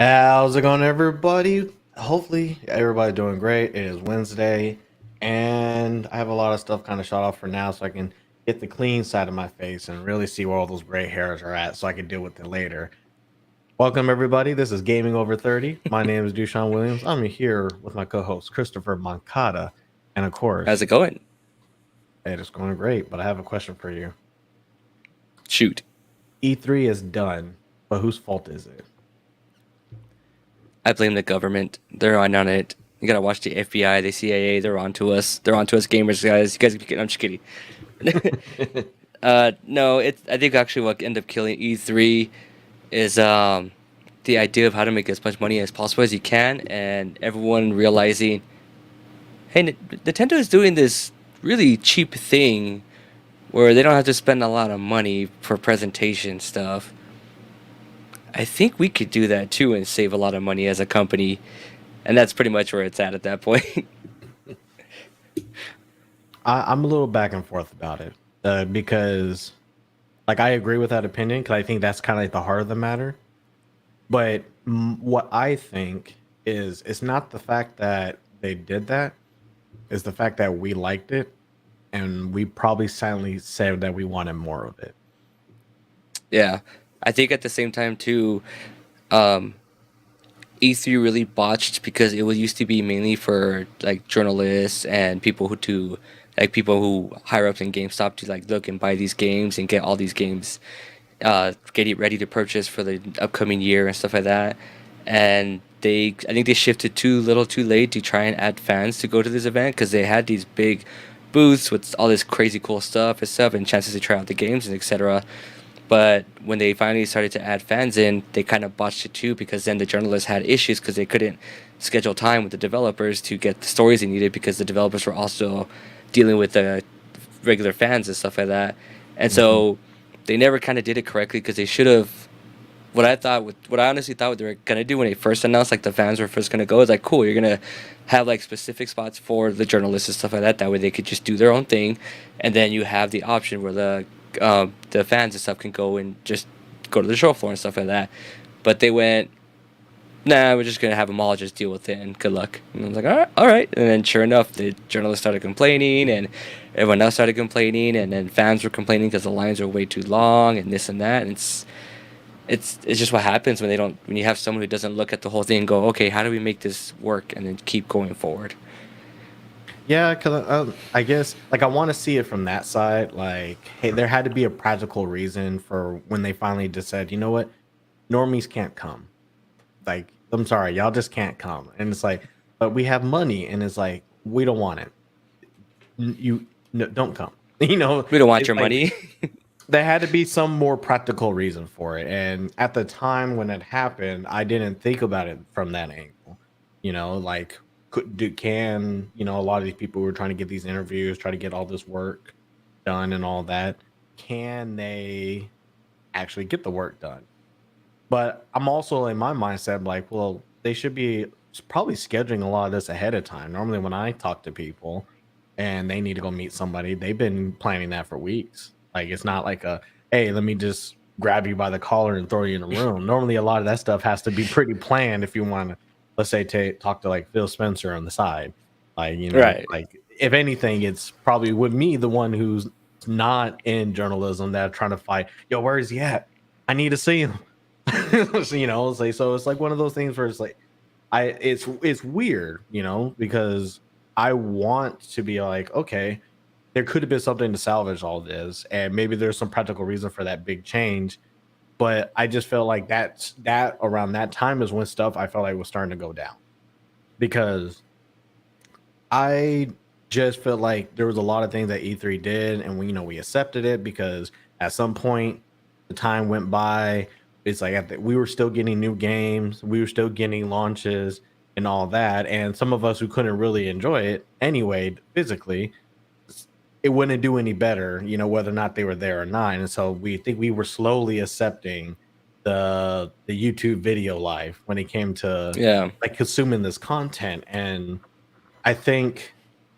How's it going, everybody? Hopefully, everybody doing great. It is Wednesday, and I have a lot of stuff kind of shot off for now, so I can get the clean side of my face and really see where all those gray hairs are at, so I can deal with it later. Welcome, everybody. This is Gaming Over 30. My name is DuShaun Williams. I'm here with my co-host Christopher Moncada, and of How's course, it going? it is going great. But I have a question for you. Shoot. E3 is done, but whose fault is it? I blame the government. They're on it. You gotta watch the FBI, the CIA. They're on to us. They're on to us, gamers, guys. You guys, I'm just kidding. No, it's. I think actually what ended up killing E3 is the idea of how to make as much money as possible as you can, and everyone realizing, hey, Nintendo is doing this really cheap thing where they don't have to spend a lot of money for presentation stuff. I think we could do that too and save a lot of money as a company, and that's pretty much where it's at that point. I'm a little back and forth about it because, like, I agree with that opinion because I think that's kind of like the heart of the matter. But what I think is it's not the fact that they did that; it's the fact that we liked it and we probably silently said that we wanted more of it. Yeah, I think at the same time too, um, E3 really botched because it was used to be mainly for like journalists and people who to like people who higher ups in GameStop to like look and buy these games and get all these games, get it ready to purchase for the upcoming year and stuff like that. And I think they shifted too little, too late to try and add fans to go to this event because they had these big booths with all this crazy cool stuff and chances to try out the games and etc. But when they finally started to add fans in, they kind of botched it too because then the journalists had issues because they couldn't schedule time with the developers to get the stories they needed because the developers were also dealing with the regular fans and stuff like that. And Mhm. so they never kind of did it correctly because they should have. What I honestly thought what they were gonna do when they first announced like the fans were first gonna go is like cool, you're gonna have like specific spots for the journalists and stuff like that. That way they could just do their own thing, and then you have the option where the fans and stuff can go and just go to the show floor and stuff like that. But they went, nah, we're just gonna have them all just deal with it and good luck. And I was like, all right, all right. And then sure enough, the journalists started complaining and everyone else started complaining, and then fans were complaining because the lines are way too long and this and that. And it's just what happens when they don't when you have someone who doesn't look at the whole thing and go, okay, how do we make this work and then keep going forward. Yeah, because I guess like I want to see it from that side. Like, hey, there had to be a practical reason for when they finally just said, you know what, normies can't come. Like, I'm sorry, y'all just can't come. And it's like, but we have money, and it's like we don't want it. You no, don't come. You know, We don't want it's your like money. there had to be some more practical reason for it. And at the time when it happened, I didn't think about it from that angle. Like can a lot of these people who are trying to get these interviews, try to get all this work done and all that, can they actually get the work done? But I'm also in my mindset like, well, they should be probably scheduling a lot of this ahead of time. Normally, when I talk to people and they need to go meet somebody, they've been planning that for weeks. Like, it's not like hey, let me just grab you by the collar and throw you in a room. Normally, a lot of that stuff has to be pretty planned if you want to, let's say, talk to like Phil Spencer on the side. Like, Right. like if anything, it's probably with me, the one who's not in journalism that are trying to fight. Yo, where is he at? I need to see him. So it's like one of those things where it's like it's weird, because I want to be like, okay, there could have been something to salvage all this, and maybe there's some practical reason for that big change. But I just felt like that around that time is when stuff I felt like was starting to go down because I just felt like there was a lot of things that E3 did, and we accepted it because at some point the time went by. It's like we were still getting new games, we were still getting launches and all that, and some of us who couldn't really enjoy it anyway physically, it wouldn't do any better, whether or not they were there or not. And so we think we were slowly accepting the YouTube video life when it came to Yeah. like consuming this content. And I think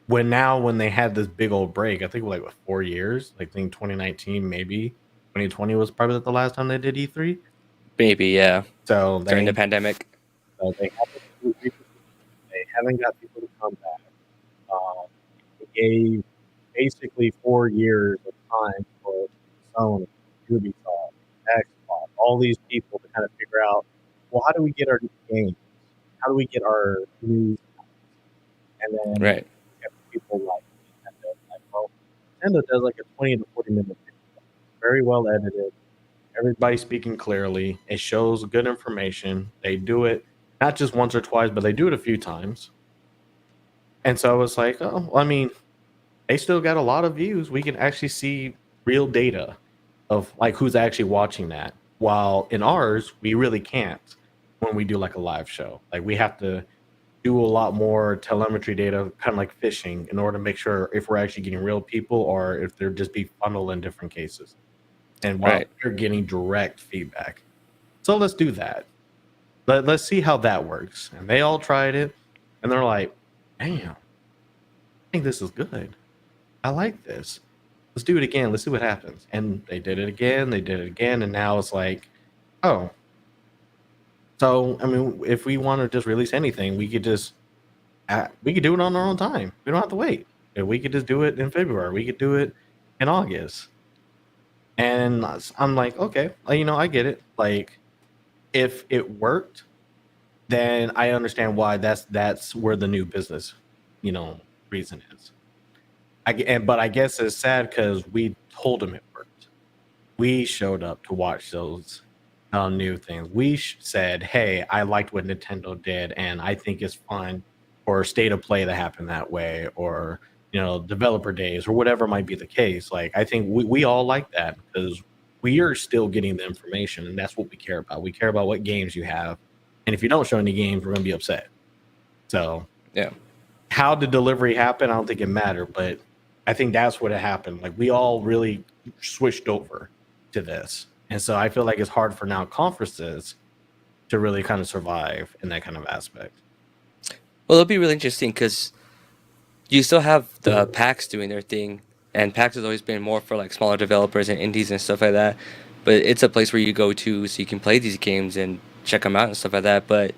when they had this big old break, I think like what 4 years, like I think 2019, maybe 2020 was probably the last time they did E3. Maybe, yeah. So During the they pandemic. So they haven't they haven't got people to come back. They gave basically 4 years of time for Sony, Ubisoft, Xbox, all these people to kind of figure out, well, how do we get our games? How do we get our news? And then Right. you have people like Nintendo, like, well, Nintendo does like a 20 to 40 minute video, very well edited. Everybody speaking clearly. It shows good information. They do it not just once or twice, but they do it a few times. And so it's like, oh, I mean, they still got a lot of views. We can actually see real data of like who's actually watching that. While in ours, we really can't when we do like a live show. Like we have to do a lot more telemetry data, kind of like fishing, in order to make sure if we're actually getting real people or if they're just be funneled in different cases. And while Right. you're getting direct feedback. So let's do that. Let's see how that works. And they all tried it and they're like, damn, I think this is good. I like this. Let's do it again. Let's see what happens. And they did it again. They did it again. And now it's like, oh. So, I mean, if we want to just release anything, we could just, we could do it on our own time. We don't have to wait. We could just do it in February. We could do it in August. And I'm like, okay, I get it. Like, if it worked, then I understand why that's where the new business, reason is. But I guess it's sad because we told them it worked. We showed up to watch those new things. We said, "Hey, I liked what Nintendo did, and I think it's fun for state of play to happen that way, or developer days, or whatever might be the case." Like, I think we all like that because we are still getting the information, and that's what we care about. We care about what games you have, and if you don't show any games, we're going to be upset. So, Yeah. how the delivery happened, I don't think it mattered, but I think that's what it happened. Like we all really switched over to this. And so I feel like it's hard for now conferences to really kind of survive in that kind of aspect. Well, it'll be really interesting because you still have the PAX doing their thing, and PAX has always been more for like smaller developers and indies and stuff like that. But it's a place where you go to so you can play these games and check them out and stuff like that. But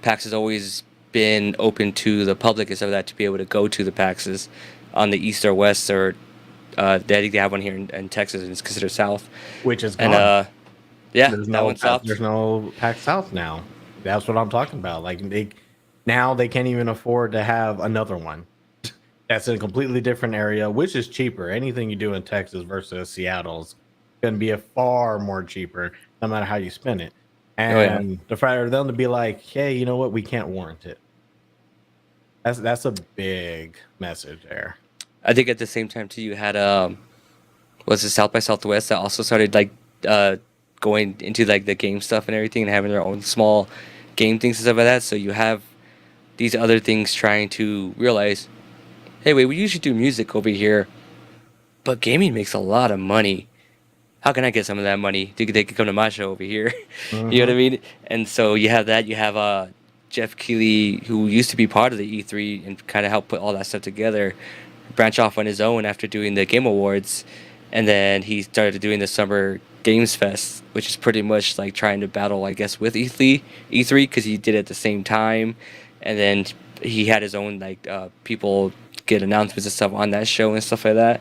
PAX has always been open to the public and stuff like that to be able to go to the PAXs on the east or west, or they have one here in Texas and it's considered south. Which is And gone. yeah, There's that one stopped. there's no PAX South now. That's what I'm talking about. Like they can't even afford to have another one. That's in a completely different area, which is cheaper. Anything you do in Texas versus Seattle's going to be a far more cheaper, no matter how you spend it. Oh yeah. And the for them to be like, hey, you know what? We can't warrant it. That's a big message there. I think at the same time too, you had was it South by Southwest that also started like going into like the game stuff and everything and having their own small game things and stuff like that. So you have these other things trying to realize, hey, wait, we usually do music over here, but gaming makes a lot of money. How can I get some of that money? They could come to my show over here. You know what I mean? And so you have that. You have Jeff Keighley, who used to be part of the E3 and kind of helped put all that stuff together, branch off on his own after doing the Game Awards, and then he started doing the Summer Games Fest, which is pretty much like trying to battle, I guess, with E3 because he did it at the same time, and then he had his own like people get announcements and stuff on that show and stuff like that.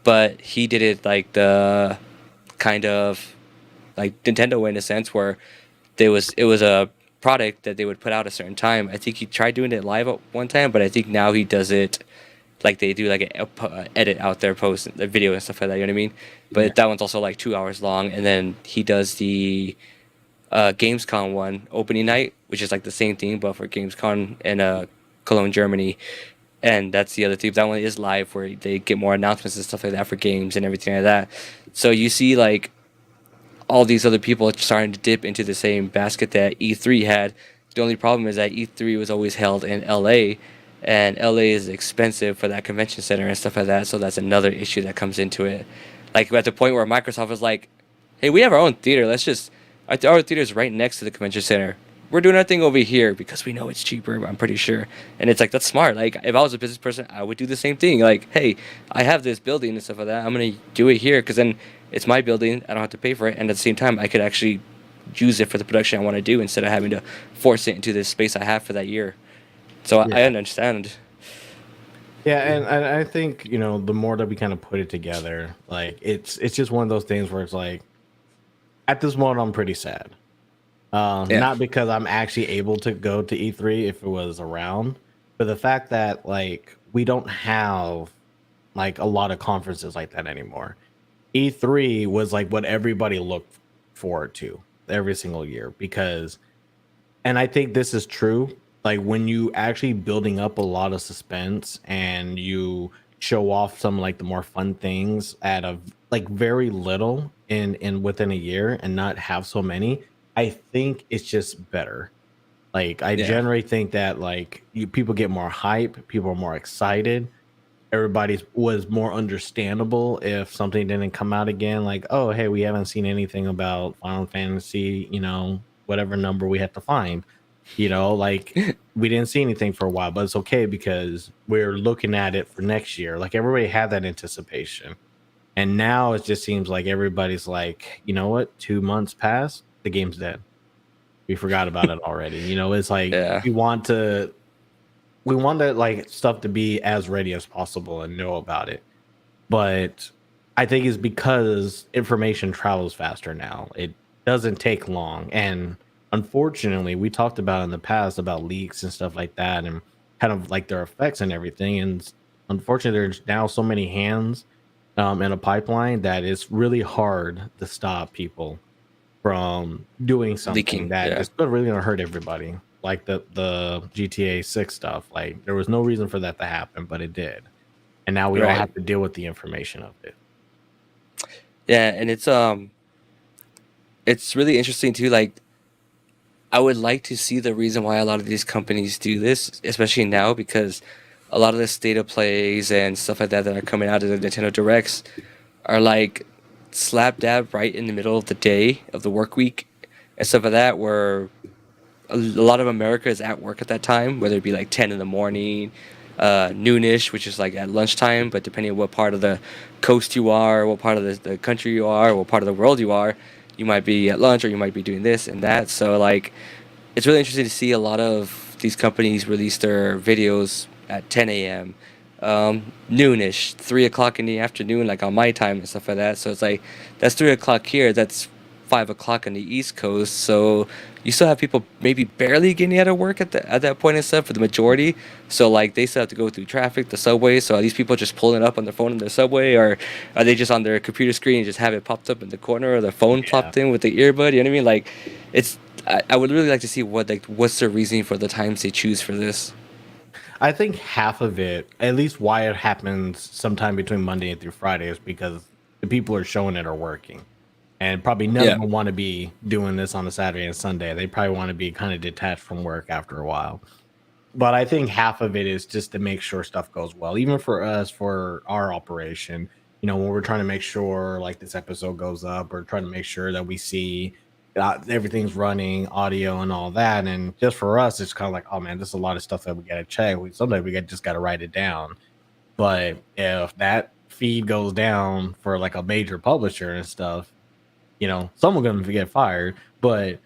But he did it like the kind of like Nintendo way in a sense where it was a product that they would put out a certain time. I think he tried doing it live at one time, but I think now he does it like they do like an edit out their post, the video and stuff like that. You know what I mean? But that one's also like 2 hours long, and then he does the Gamescom one opening night, which is like the same thing but for Gamescom in Cologne, Germany. And that's the other thing. That one is live where they get more announcements and stuff like that for games and everything like that. So you see like all these other people starting to dip into the same basket that E3 had. The only problem is that E3 was always held in LA, and LA is expensive for that convention center and stuff like that. So that's another issue that comes into it. Like at the point where Microsoft was like, "Hey, we have our own theater. Let's just our theater is right next to the convention center. We're doing our thing over here because we know it's cheaper. I'm pretty sure." And it's like that's smart. Like if I was a business person, I would do the same thing. Like, hey, I have this building and stuff like that. I'm gonna do it here because then it's my building. I don't have to pay for it, and at the same time, I could actually use it for the production I want to do instead of having to force it into this space I have for that year. So I Yeah. understand. Yeah, and I think, the more that we kind of put it together, like it's just one of those things where it's like at this moment I'm pretty sad. Yeah, Not because I'm actually able to go to E3 if it was around, but the fact that like we don't have like a lot of conferences like that anymore. E3 was like what everybody looked forward to every single year because, and I think this is true, like when you actually building up a lot of suspense and you show off some like the more fun things at a like very little in within a year and not have so many, I think it's just better. Like I yeah, generally think that like people get more hype, people are more excited, everybody's was more understandable if something didn't come out again, like, oh hey, we haven't seen anything about Final Fantasy, whatever number we have to find, like we didn't see anything for a while, but it's okay because we're looking at it for next year. Like everybody had that anticipation. And now it just seems like everybody's like, you know what, 2 months passed, the game's dead. We forgot about it already. It's like yeah. we want that like stuff to be as ready as possible and know about it. But I think it's because information travels faster now. It doesn't take long. And unfortunately, we talked about in the past about leaks and stuff like that and kind of like their effects and everything. And unfortunately, there's now so many hands in a pipeline that it's really hard to stop people from doing something Leaking. that Yeah, is really gonna hurt everybody. Like the GTA 6 stuff. Like there was no reason for that to happen, but it did. And now we all right. have to deal with the information of it. Yeah, and it's really interesting too. Like I would like to see the reason why a lot of these companies do this, especially now, because a lot of the state of plays and stuff like that that are coming out of the Nintendo Directs are like slap dab right in the middle of the day of the work week and stuff like that, where a lot of America is at work at that time, whether it be like 10 in the morning, noonish, which is like at lunchtime, but depending on what part of the coast you are, what part of the country you are, what part of the world you are, you might be at lunch or you might be doing this and that. So like it's really interesting to see a lot of these companies release their videos at 10 a.m., noonish, 3 o'clock in the afternoon, like on my time and stuff like that. So it's like that's 3 o'clock here. That's 5 o'clock on the East Coast. So you still have people maybe barely getting out of work at that point and stuff for the majority. So like they still have to go through traffic, the subway. So are these people just pulling up on their phone in the subway, or are they just on their computer screen and just have it popped up in the corner, or their phone Yeah. plopped in with the earbud? You know what I mean? Like it's I would really like to see what's the reasoning for the times they choose for this. I think half of it, at least why it happens sometime between Monday and through Friday, is because the people are showing it are working. And probably none of Yeah. them want to be doing this on a Saturday and Sunday. They probably want to be kind of detached from work after a while. But I think half of it is just to make sure stuff goes well, even for us, for our operation. When we're trying to make sure like this episode goes up, or trying to make sure that we see everything's running, audio and all that. And just for us, it's kind of like, oh man, there's a lot of stuff that we got to check. Sometimes we just got to write it down. But if that feed goes down for like a major publisher and stuff, someone's going to get fired. But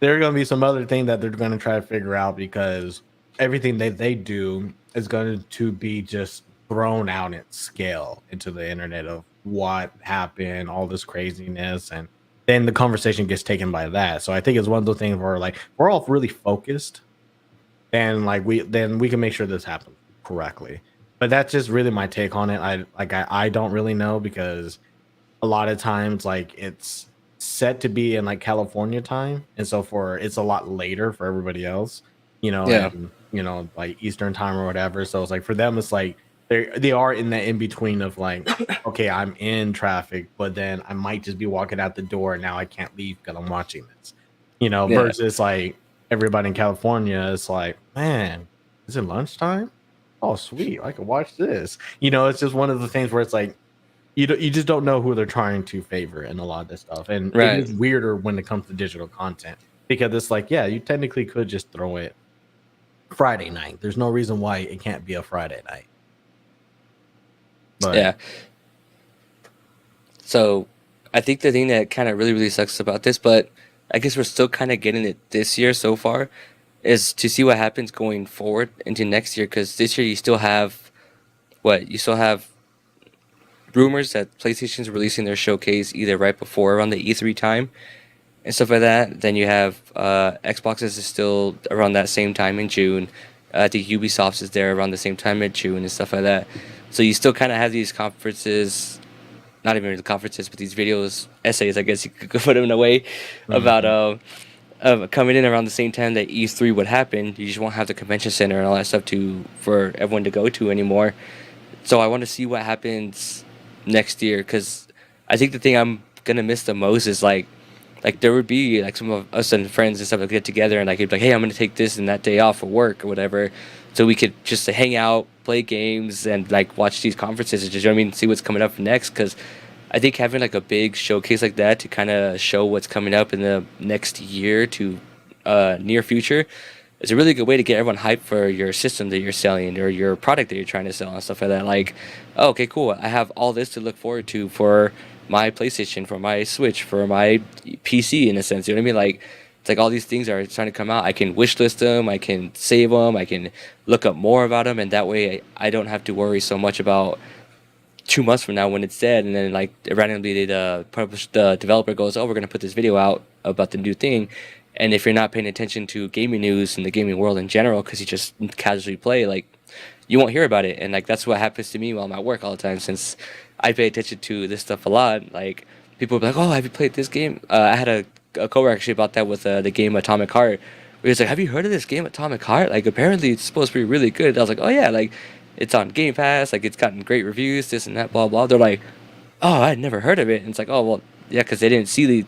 there are going to be some other thing that they're going to try to figure out, because everything that they do is going to be just thrown out at scale into the internet of what happened, all this craziness, and then the conversation gets taken by that. So I think it's one of those things where like we're all really focused, and like we can make sure this happens correctly. But that's just really my take on it. I don't really know, because a lot of times like it's set to be in like California time, and so for it's a lot later for everybody else, Yeah. and like Eastern time or whatever. So it's like for them it's like they are in that in between of like, okay, I'm in traffic, but then I might just be walking out the door and now I can't leave because I'm watching this. Yeah. Versus like everybody in California is like, man, is it lunchtime? Oh sweet, I can watch this. It's just one of the things where it's like you just don't know who they're trying to favor in a lot of this stuff, and it Right. is weirder when it comes to digital content, because it's like, yeah, you technically could just throw it Friday night. There's no reason why it can't be a Friday night. But Yeah. So I think the thing that kind of really, really sucks about this, but I guess we're still kind of getting it this year so far, is to see what happens going forward into next year. Because this year you still have what? You still have rumors that PlayStation's releasing their showcase either right before around the E3 time and stuff like that. Then you have Xbox's is still around that same time in June. I think Ubisoft's is there around the same time in June and stuff like that. So you still kind of have these conferences, not even really conferences, but these videos, essays, I guess you could put them in a way, about Mhm. coming in around the same time that E3 would happen. You just won't have the convention center and all that stuff to for everyone to go to anymore. So I want to see what happens next year because I think the thing I'm gonna miss the most is like there would be like some of us and friends and stuff that get together and like it'd be like, hey, I'm gonna take this and that day off for work or whatever, so we could just hang out, play games, and like watch these conferences and just, you know what I mean, see what's coming up next. Because I think having like a big showcase like that to kind of show what's coming up in the next year to near future is a really good way to get everyone hyped for your system that you're selling or your product that you're trying to sell and stuff like that. Like, oh, okay, cool. I have all this to look forward to for my PlayStation, for my Switch, for my PC in a sense. You know what I mean? Like, it's like all these things are starting to come out. I can wish list them. I can save them. I can look up more about them, and that way I don't have to worry so much about 2 months from now when it's dead, and then like randomly the developer goes, "Oh, we're gonna put this video out about the new thing," and if you're not paying attention to gaming news and the gaming world in general, because you just casually play, like you won't hear about it, and like that's what happens to me while I'm at work all the time. Since I pay attention to this stuff a lot, like people will be like, "Oh, have you played this game?" I had a coworker actually about that with the game Atomic Heart. Where he was like, "Have you heard of this game Atomic Heart? Like apparently it's supposed to be really good." I was like, "Oh yeah, like." It's on Game Pass, like it's gotten great reviews, this and that, blah blah. They're like, "Oh, I'd never heard of it." And it's like, "Oh well, yeah, because they didn't see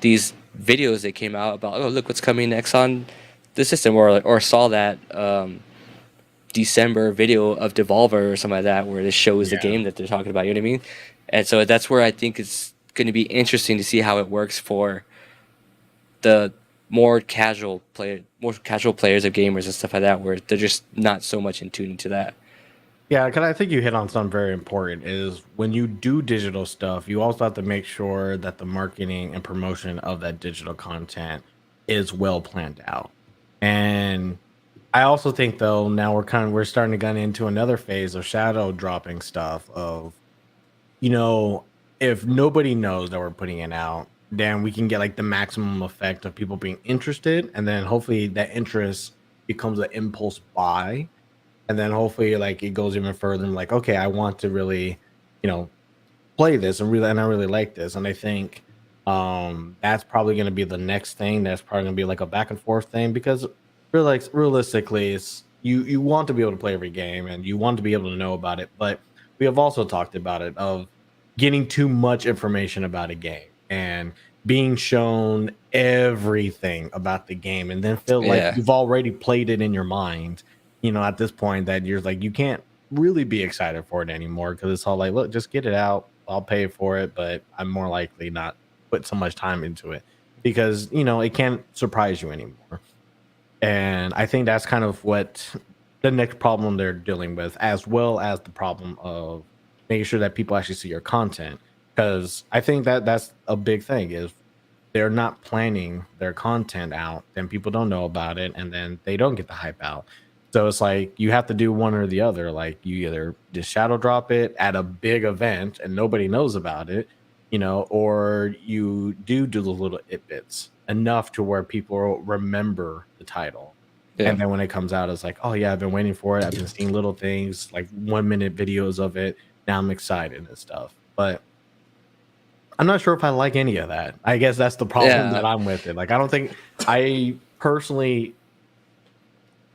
these videos that came out about, oh look what's coming next on the system, or saw that December video of Devolver or something like that, where this shows the Yeah. game that they're talking about." You know what I mean? And so that's where I think it's going to be interesting to see how it works for the more casual players of gamers and stuff like that, where they're just not so much in tune to that. Yeah, because I think you hit on something very important is when you do digital stuff, you also have to make sure that the marketing and promotion of that digital content is well planned out. And I also think though now we're starting to get into another phase of shadow dropping stuff of, you know, if nobody knows that we're putting it out, then we can get like the maximum effect of people being interested, and then hopefully that interest becomes an impulse buy, and then hopefully like it goes even further and like, okay, I want to really, you know, play this and I really like this. And I think that's probably going to be the next thing. That's probably going to be like a back and forth thing because realistically it's you want to be able to play every game and you want to be able to know about it, but we have also talked about it of getting too much information about a game and being shown everything about the game and then feel like Yeah, you've already played it in your mind, you know, at this point that you're like you can't really be excited for it anymore because it's all like, look, just get it out. I'll pay for it, but I'm more likely not put so much time into it because you know it can't surprise you anymore. And I think that's kind of what the next problem they're dealing with, as well as the problem of making sure that people actually see your content. Because I think that that's a big thing is they're not planning their content out, then people don't know about it, and then they don't get the hype out. So it's like you have to do one or the other. Like you either just shadow drop it at a big event and nobody knows about it, you know, or you do the little bits enough to where people remember the title. yeah. And then when it comes out, it's like, oh yeah, I've been waiting for it. I've been seeing little things like 1 minute videos of it. Now I'm excited and stuff. But I'm not sure if I like any of that. I guess that's the problem Yeah, that I'm with it. Like, I don't think I personally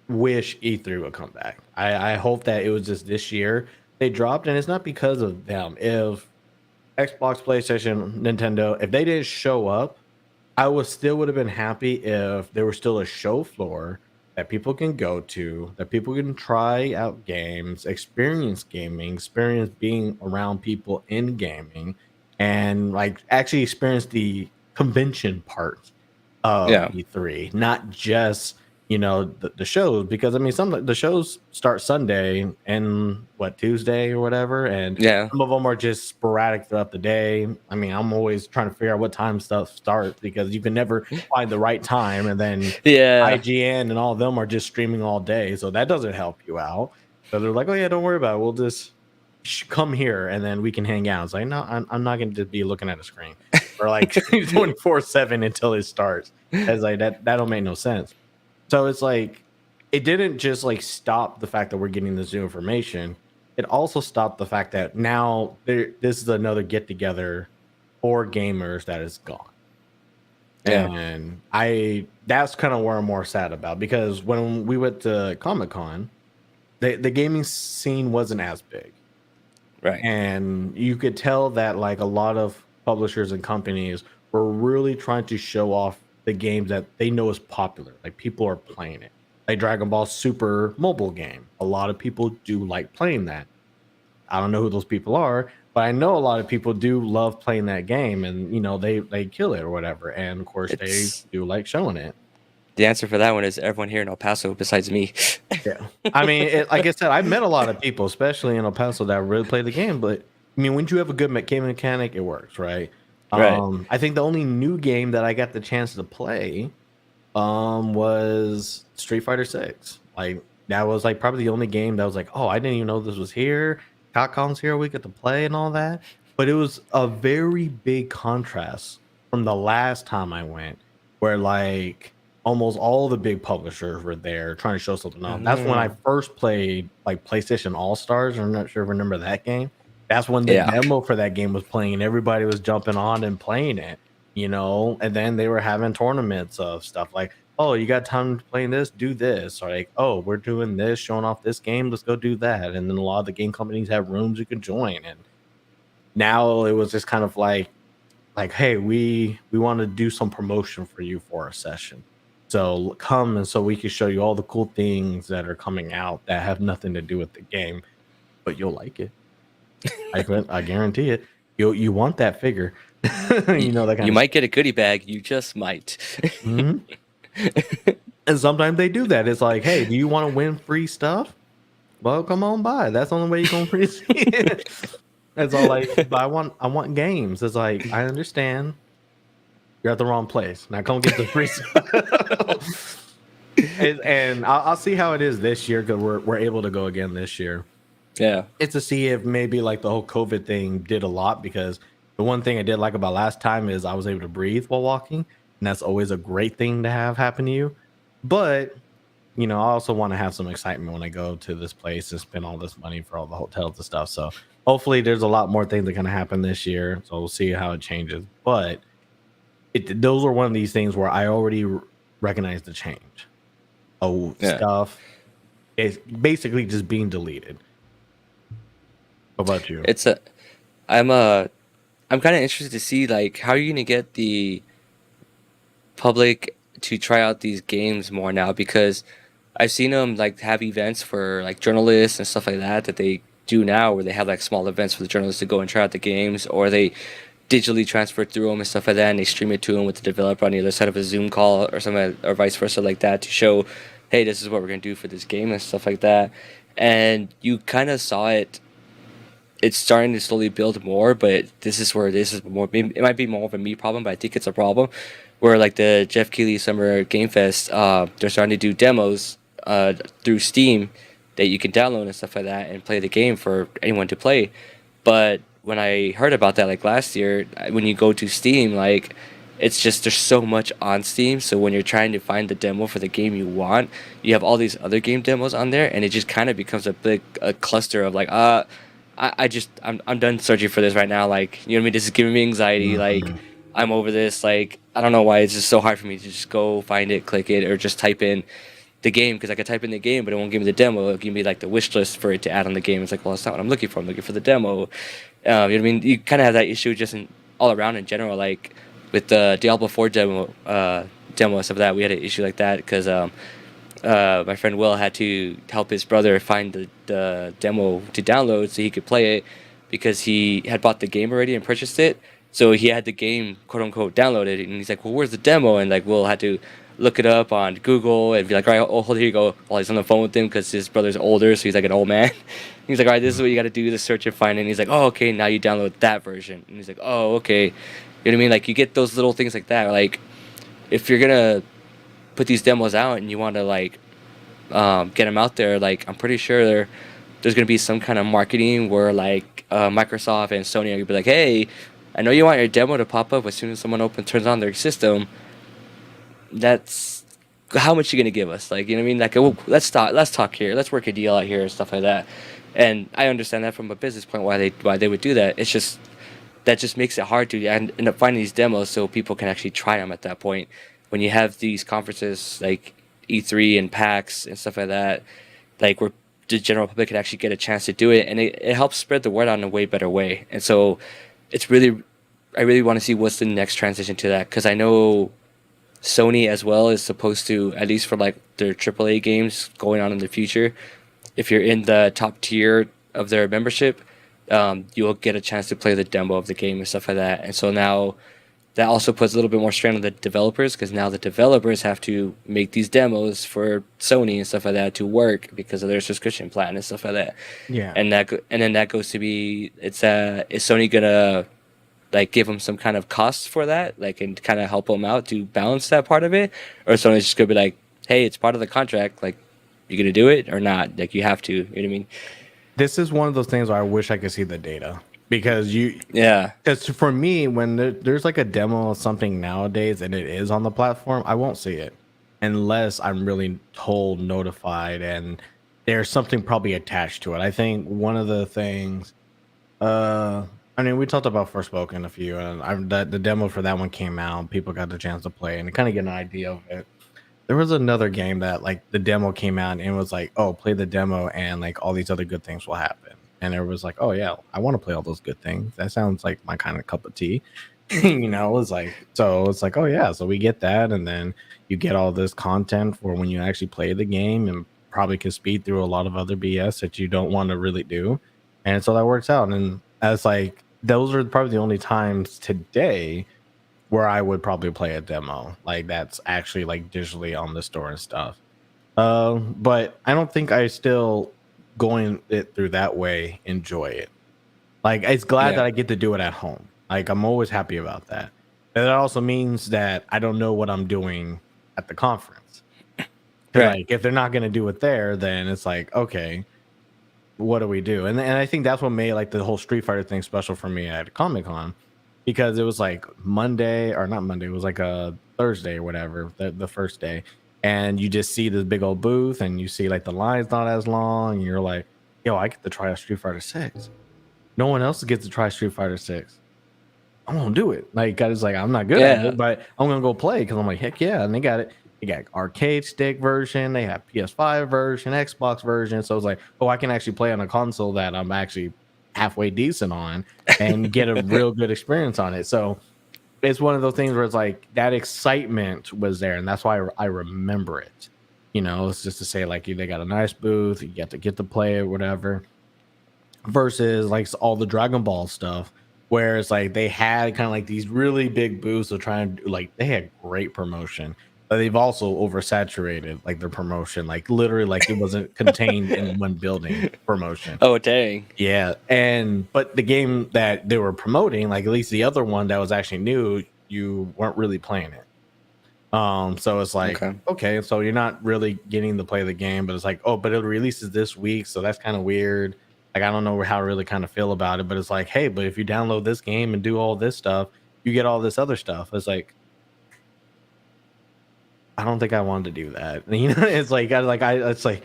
wish E3 would come back. I hope that it was just this year they dropped, and it's not because of them. If Xbox, PlayStation, Nintendo, if they didn't show up, I would have been happy if there was still a show floor that people can go to, that people can try out games, experience gaming, experience being around people in gaming, and like actually experience the convention part of yeah. E3, not just the shows, because I mean some of the shows start Sunday and Tuesday or whatever, and Yeah. some of them are just sporadic throughout the day. I mean, I'm always trying to figure out what time stuff starts because you can never find the right time, and then Yeah. IGN and all of them are just streaming all day, so that doesn't help you out. So they're like, "Oh yeah, don't worry about it. We'll just come here and then we can hang out." It's like, no, I'm not going to be looking at a screen for like 24/7 until it starts. It's like that don't make no sense. So it's like it didn't just like stop the fact that we're getting this new information. It also stopped the fact that now this is another get together for gamers that is gone. Yeah. And that's kind of where I'm more sad about, because when we went to Comic-Con, the gaming scene wasn't as big. Right. And you could tell that like a lot of publishers and companies were really trying to show off the games that they know is popular. Like people are playing it. Like Dragon Ball Super mobile game. A lot of people do like playing that. I don't know who those people are, but I know a lot of people do love playing that game, and they kill it or whatever. And of course they do like showing it. The answer for that one is everyone here in El Paso besides me. Yeah. I mean, like I said, I met a lot of people, especially in El Paso, that really play the game. But I mean, when you have a good game mechanic, it works, right? Right. I think the only new game that I got the chance to play was Street Fighter 6. Like that was like probably the only game that was like, oh, I didn't even know this was here. Capcom's here, we get to play and all that. But it was a very big contrast from the last time I went, where like almost all the big publishers were there trying to show something off. That's when I first played like PlayStation All Stars. I'm not sure if you remember that game. That's when the demo for that game was playing and everybody was jumping on and playing it, and then they were having tournaments of stuff like, oh, you got time playing this, do this, or like, oh, we're doing this, showing off this game, let's go do that. And then a lot of the game companies have rooms you can join. And now it was just kind of like, hey, we want to do some promotion for you for a session. So come, and so we can show you all the cool things that are coming out that have nothing to do with the game, but you'll like it. I guarantee it. You want that figure. That kind you might get a goodie bag. You just might. Mm-hmm. And sometimes they do that. It's like, hey, do you want to win free stuff? Well, come on by. That's the only way you're gonna receive it. It's all like, but I want games. It's like, I understand. You're at the wrong place. Now come get the free stuff. and I'll see how it is this year, because we're able to go again this year. Yeah. It's to see if maybe like the whole COVID thing did a lot, because the one thing I did like about last time is I was able to breathe while walking, and that's always a great thing to have happen to you. But I also want to have some excitement when I go to this place and spend all this money for all the hotels and stuff. So hopefully there's a lot more things that are going to happen this year. So we'll see how it changes. But those are one of these things where I already recognize the change. Stuff is basically just being deleted. What about you? I'm kind of interested to see like how are you gonna get the public to try out these games more now, because I've seen them like have events for like journalists and stuff like that they do now, where they have like small events for the journalists to go and try out the games, or they digitally transfer through them and stuff like that, and they stream it to them with the developer on the other side of a Zoom call or something, or vice versa like that, to show, hey, this is what we're gonna do for this game and stuff like that. And you kind of saw it. It's starting to slowly build more, but this is more. It might be more of a me problem, but I think it's a problem. Where like the Jeff Keighley Summer Game Fest, they're starting to do demos through Steam that you can download and stuff like that and play the game for anyone to play. But when I heard about that like last year, when you go to Steam, like it's just there's so much on Steam. So when you're trying to find the demo for the game you want, you have all these other game demos on there, and it just kind of becomes a cluster of like I'm done searching for this right now. Like, you know what I mean? This is giving me anxiety. Like, I'm over this. Like, I don't know why it's just so hard for me to just go find it, click it, or just type in the game, because I could type in the game, but it won't give me the demo. It'll give me like the wish list for it to add on the game. It's like, well, that's not what I'm looking for. I'm looking for the demo. You know what I mean? You kind of have that issue just all around in general. Like with the Diablo 4 demo and stuff like that, we had an issue like that because my friend Will had to help his brother find the demo to download so he could play it, because he had bought the game already and purchased it. So he had the game, quote unquote, downloaded, and he's like, well, where's the demo? And like Will had to look it up on Google and be like, all right, oh, here you go. While he's on the phone with him because his brother's older, so he's like an old man. He's like, all right, this is what you got to do to search and find it. And he's like, oh, okay, now you download that version. And he's like, oh, okay. You know what I mean? Like, you get those little things like that. Like, if you're going to put these demos out and you want to, like, get them out there, like, I'm pretty sure there's going to be some kind of marketing where, like, Microsoft and Sony are going to be like, hey, I know you want your demo to pop up as soon as someone turns on their system. That's how much you gonna give us, like, you know what I mean? Like, well, let's talk here, let's work a deal out here and stuff like that. And I understand that from a business point why they would do that. It's just that just makes it hard to end up finding these demos so people can actually try them at that point. When you have these conferences like E3 and PAX and stuff like that, like where the general public can actually get a chance to do it, and it helps spread the word out in a way better way. And so it's really, I really want to see what's the next transition to that, because I know Sony as well is supposed to, at least for like their AAA games going on in the future, if you're in the top tier of their membership, you'll get a chance to play the demo of the game and stuff like that. And so now that also puts a little bit more strain on the developers, because now the developers have to make these demos for Sony and stuff like that to work because of their subscription plan and stuff like that. Yeah. And then that goes to be, is Sony gonna like give them some kind of costs for that, like, and kind of help them out to balance that part of it, or Sony's just gonna be like, hey, it's part of the contract, like, you gonna do it or not? Like, you have to, you know what I mean? This is one of those things where I wish I could see the data, because Yeah, because for me, when there's like a demo of something nowadays and it is on the platform, I won't see it unless I'm really told, notified, and there's something probably attached to it. I think one of the things, I mean, we talked about Forspoken a few, and the demo for that one came out. People got the chance to play and kind of get an idea of it. There was another game that like the demo came out and it was like, oh, play the demo and like all these other good things will happen. And it was like, oh yeah, I want to play all those good things. That sounds like my kind of cup of tea. It's like, so it's like, oh yeah, so we get that, and then you get all this content for when you actually play the game, and probably can speed through a lot of other BS that you don't want to really do. And so that works out. And as like, those are probably the only times today where I would probably play a demo like that's actually like digitally on the store and stuff. But I don't think I still going it through that way enjoy it. Like, it's glad that yeah, I get to do it at home. Like, I'm always happy about that. But that also means that I don't know what I'm doing at the conference. 'Cause, right, like, if they're not going to do it there, then it's like, okay, what do we do? And I think that's what made like the whole Street Fighter thing special for me at Comic Con, because it was like Monday, or not Monday, it was like a Thursday or whatever, the first day, and you just see this big old booth and you see like the line's not as long, and you're like, yo, I get to try a Street Fighter 6. No one else gets to try Street Fighter 6. I'm gonna do it. Like, I was like, I'm not good at yeah, it, but I'm gonna go play, because I'm like, heck yeah. And they got it. They got arcade stick version, they have PS5 version, Xbox version. So it's like, oh, I can actually play on a console that I'm actually halfway decent on and get a real good experience on it. So it's one of those things where it's like that excitement was there, and that's why I remember it. It's just to say like, they got a nice booth, you get to play it, whatever. Versus like all the Dragon Ball stuff, where it's like they had kind of like these really big booths of trying to do, like, they had great promotion, but they've also oversaturated like their promotion, like literally like it wasn't contained in one building promotion. oh dang, Yeah, but the game that they were promoting, like at least the other one that was actually new, you weren't really playing it. So it's like, okay, okay, so you're not really getting to play the game, but it's like, oh, but it releases this week, so that's kind of weird. Like, I don't know how I really kind of feel about it, but it's like, hey, but if you download this game and do all this stuff, you get all this other stuff. It's like, I don't think I wanted to do that. It's like, it's like,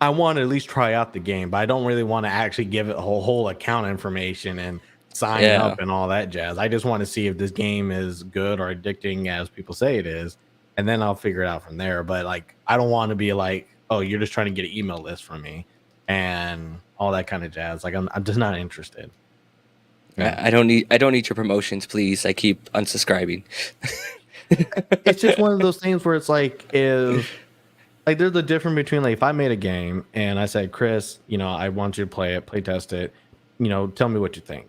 I want to at least try out the game, but I don't really want to actually give it a whole account information and sign yeah. up and all that jazz. I just want to see if this game is good or addicting as people say it is, and then I'll figure it out from there. But like, I don't want to be like, oh, you're just trying to get an email list from me and all that kind of jazz. Like, I'm just not interested. Yeah. I don't need your promotions, please. I keep unsubscribing. It's just one of those things where it's like, if like, there's the difference between like, if I made a game and I said, Chris, I want you to play it, play test it, tell me what you think.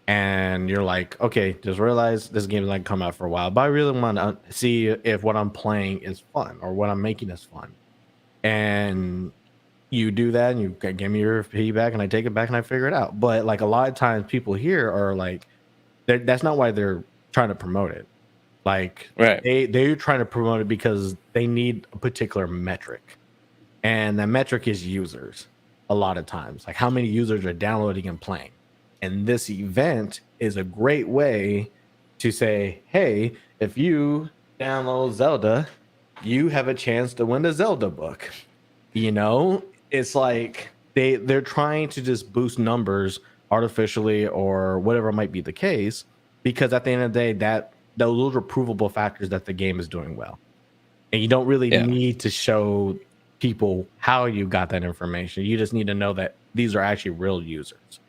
and you're like, okay, just realize this game is not come out for a while, but I really want to see if what I'm playing is fun or what I'm making is fun. And you do that and you give me your feedback and I take it back and I figure it out. But like a lot of times people here are like, that's not why they're trying to promote it. Like Right. they're trying to promote it because they need a particular metric. And that metric is users a lot of times. Like how many users are downloading and playing. And this event is a great way to say, hey, if you download Zelda, you have a chance to win the Zelda book. You know, it's like they're trying to just boost numbers artificially or whatever might be the case, because at the end of the day, that those are provable factors that the game is doing well. And you don't really Yeah. need to show people how you got that information. You just need to know that these are actually real users.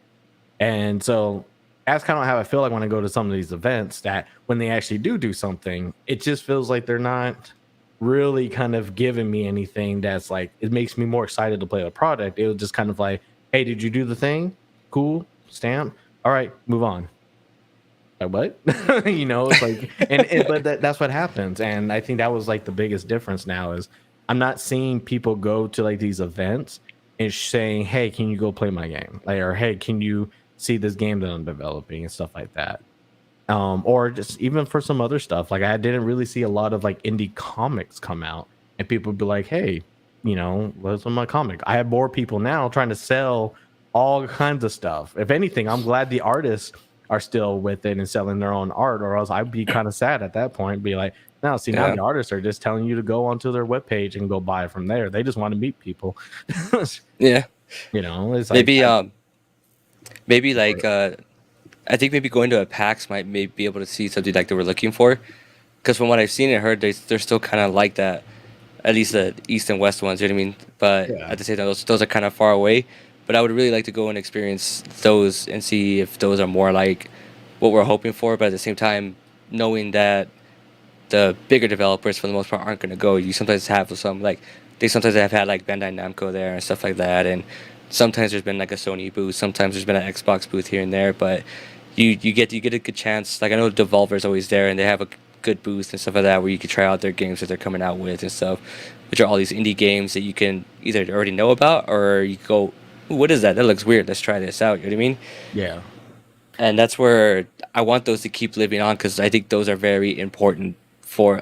And so that's kind of how I feel like when I go to some of these events, that when they actually do something, it just feels like they're not really kind of giving me anything that's like, it makes me more excited to play the product. It was just kind of like, hey, did you do the thing? Cool, stamp. All right, move on. Like what? You know, it's like, and but that's what happens. And I think that was like the biggest difference now is I'm not seeing people go to like these events and saying, hey, can you go play my game? Like, or hey, can you see this game that I'm developing and stuff like that. Or just even for some other stuff. Like I didn't really see a lot of like indie comics come out and people would be like, hey, you know, what's on my comic? I have more people now trying to sell all kinds of stuff. If anything, I'm glad the artists are still with it and selling their own art, or else I'd be kind of sad at that point. Be like, now see, now Yeah. the artists are just telling you to go onto their webpage and go buy it from there. They just want to meet people. Yeah. You know, it's like Maybe maybe like I think maybe going to a PAX might maybe be able to see something like they were looking for. Because from what I've seen and heard, they're still kind of like that. At least the east and west ones, you know what I mean? But yeah. at the same time, those are kind of far away. But I would really like to go and experience those and see if those are more like what we're hoping for. But at the same time, knowing that the bigger developers for the most part aren't going to go, you sometimes have some like they sometimes have had like Bandai Namco there and stuff like that, and sometimes there's been like a Sony booth, sometimes there's been an Xbox booth here and there, but you get a good chance. Like I know Devolver's always there, and they have a good booth and stuff like that where you can try out their games that they're coming out with and stuff, which are all these indie games that you can either already know about or you go, "Ooh, what is that? That looks weird. Let's try this out." You know what I mean? Yeah. And that's where I want those to keep living on because I think those are very important for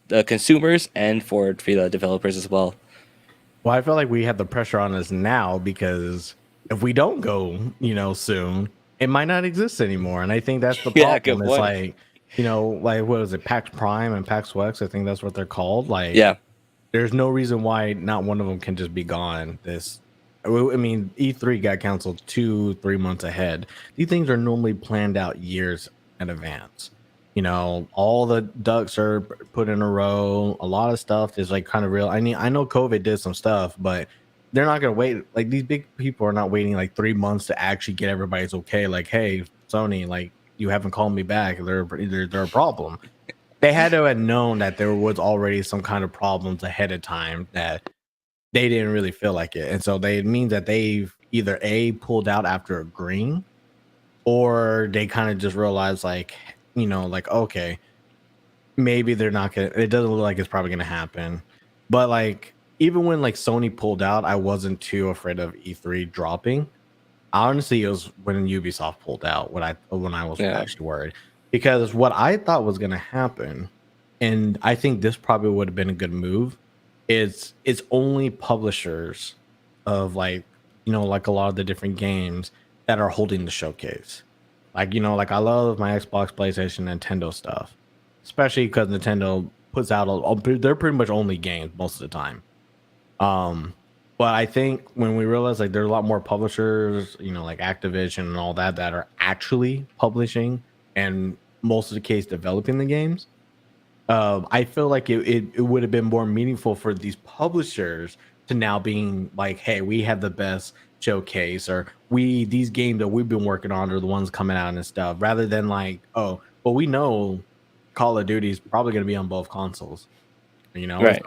the consumers and for the developers as well. Well, I feel like we have the pressure on us now because if we don't go, you know, soon, it might not exist anymore. And I think that's the Yeah, good problem. It's point. like, you know, like what is it, PAX Prime and PAX Wex? I think that's what they're called. Like, Yeah, there's no reason why not one of them can just be gone. I mean, E3 got canceled 2-3 months ahead. These things are normally planned out years in advance. You know, all the ducks are put in a row. A lot of stuff is like kind of real. I mean, I know COVID did some stuff, but they're not gonna wait. Like these big people are not waiting like 3 months to actually get everybody's okay. Like, hey, Sony, like you haven't called me back. They're a problem. They had to have known that there was already some kind of problems ahead of time that they didn't really feel like it. And so they it means that they've either A pulled out after agreeing or they kind of just realized like, you know, like, okay, maybe they're not gonna it doesn't look like it's probably gonna happen. But like even when like Sony pulled out, I wasn't too afraid of E3 dropping. Honestly, it was when Ubisoft pulled out when I was yeah, actually worried. Because what I thought was gonna happen, and I think this probably would have been a good move, is it's only publishers of like, you know, like a lot of the different games that are holding the showcase. Like, you know, like I love my Xbox, PlayStation, Nintendo stuff, especially because Nintendo puts out they're pretty much only games most of the time. Um, but I think when we realize like there's a lot more publishers, you know, like Activision and all that that are actually publishing and most of the case developing the games, I feel like it would have been more meaningful for these publishers to now being like, hey, we have the best showcase, or we these games that we've been working on are the ones coming out and stuff, rather than like, oh, well, we know Call of Duty is probably going to be on both consoles. You know, right.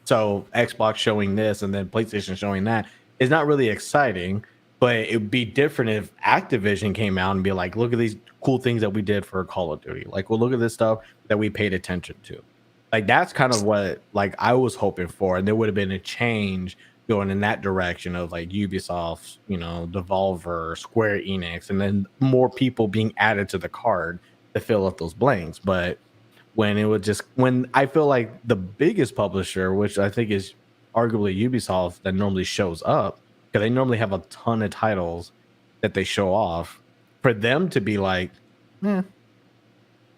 so Xbox showing this and then PlayStation showing that is not really exciting. But it would be different if Activision came out and be like, look at these cool things that we did for Call of Duty. Like, well, look at this stuff that we paid attention to. Like, that's kind of what like I was hoping for. And there would have been a change going in that direction of like Ubisoft, Devolver, Square Enix, and then more people being added to the card to fill up those blanks. But when I feel like the biggest publisher, which I think is arguably Ubisoft, that normally shows up, because they normally have a ton of titles that they show off, for them to be like,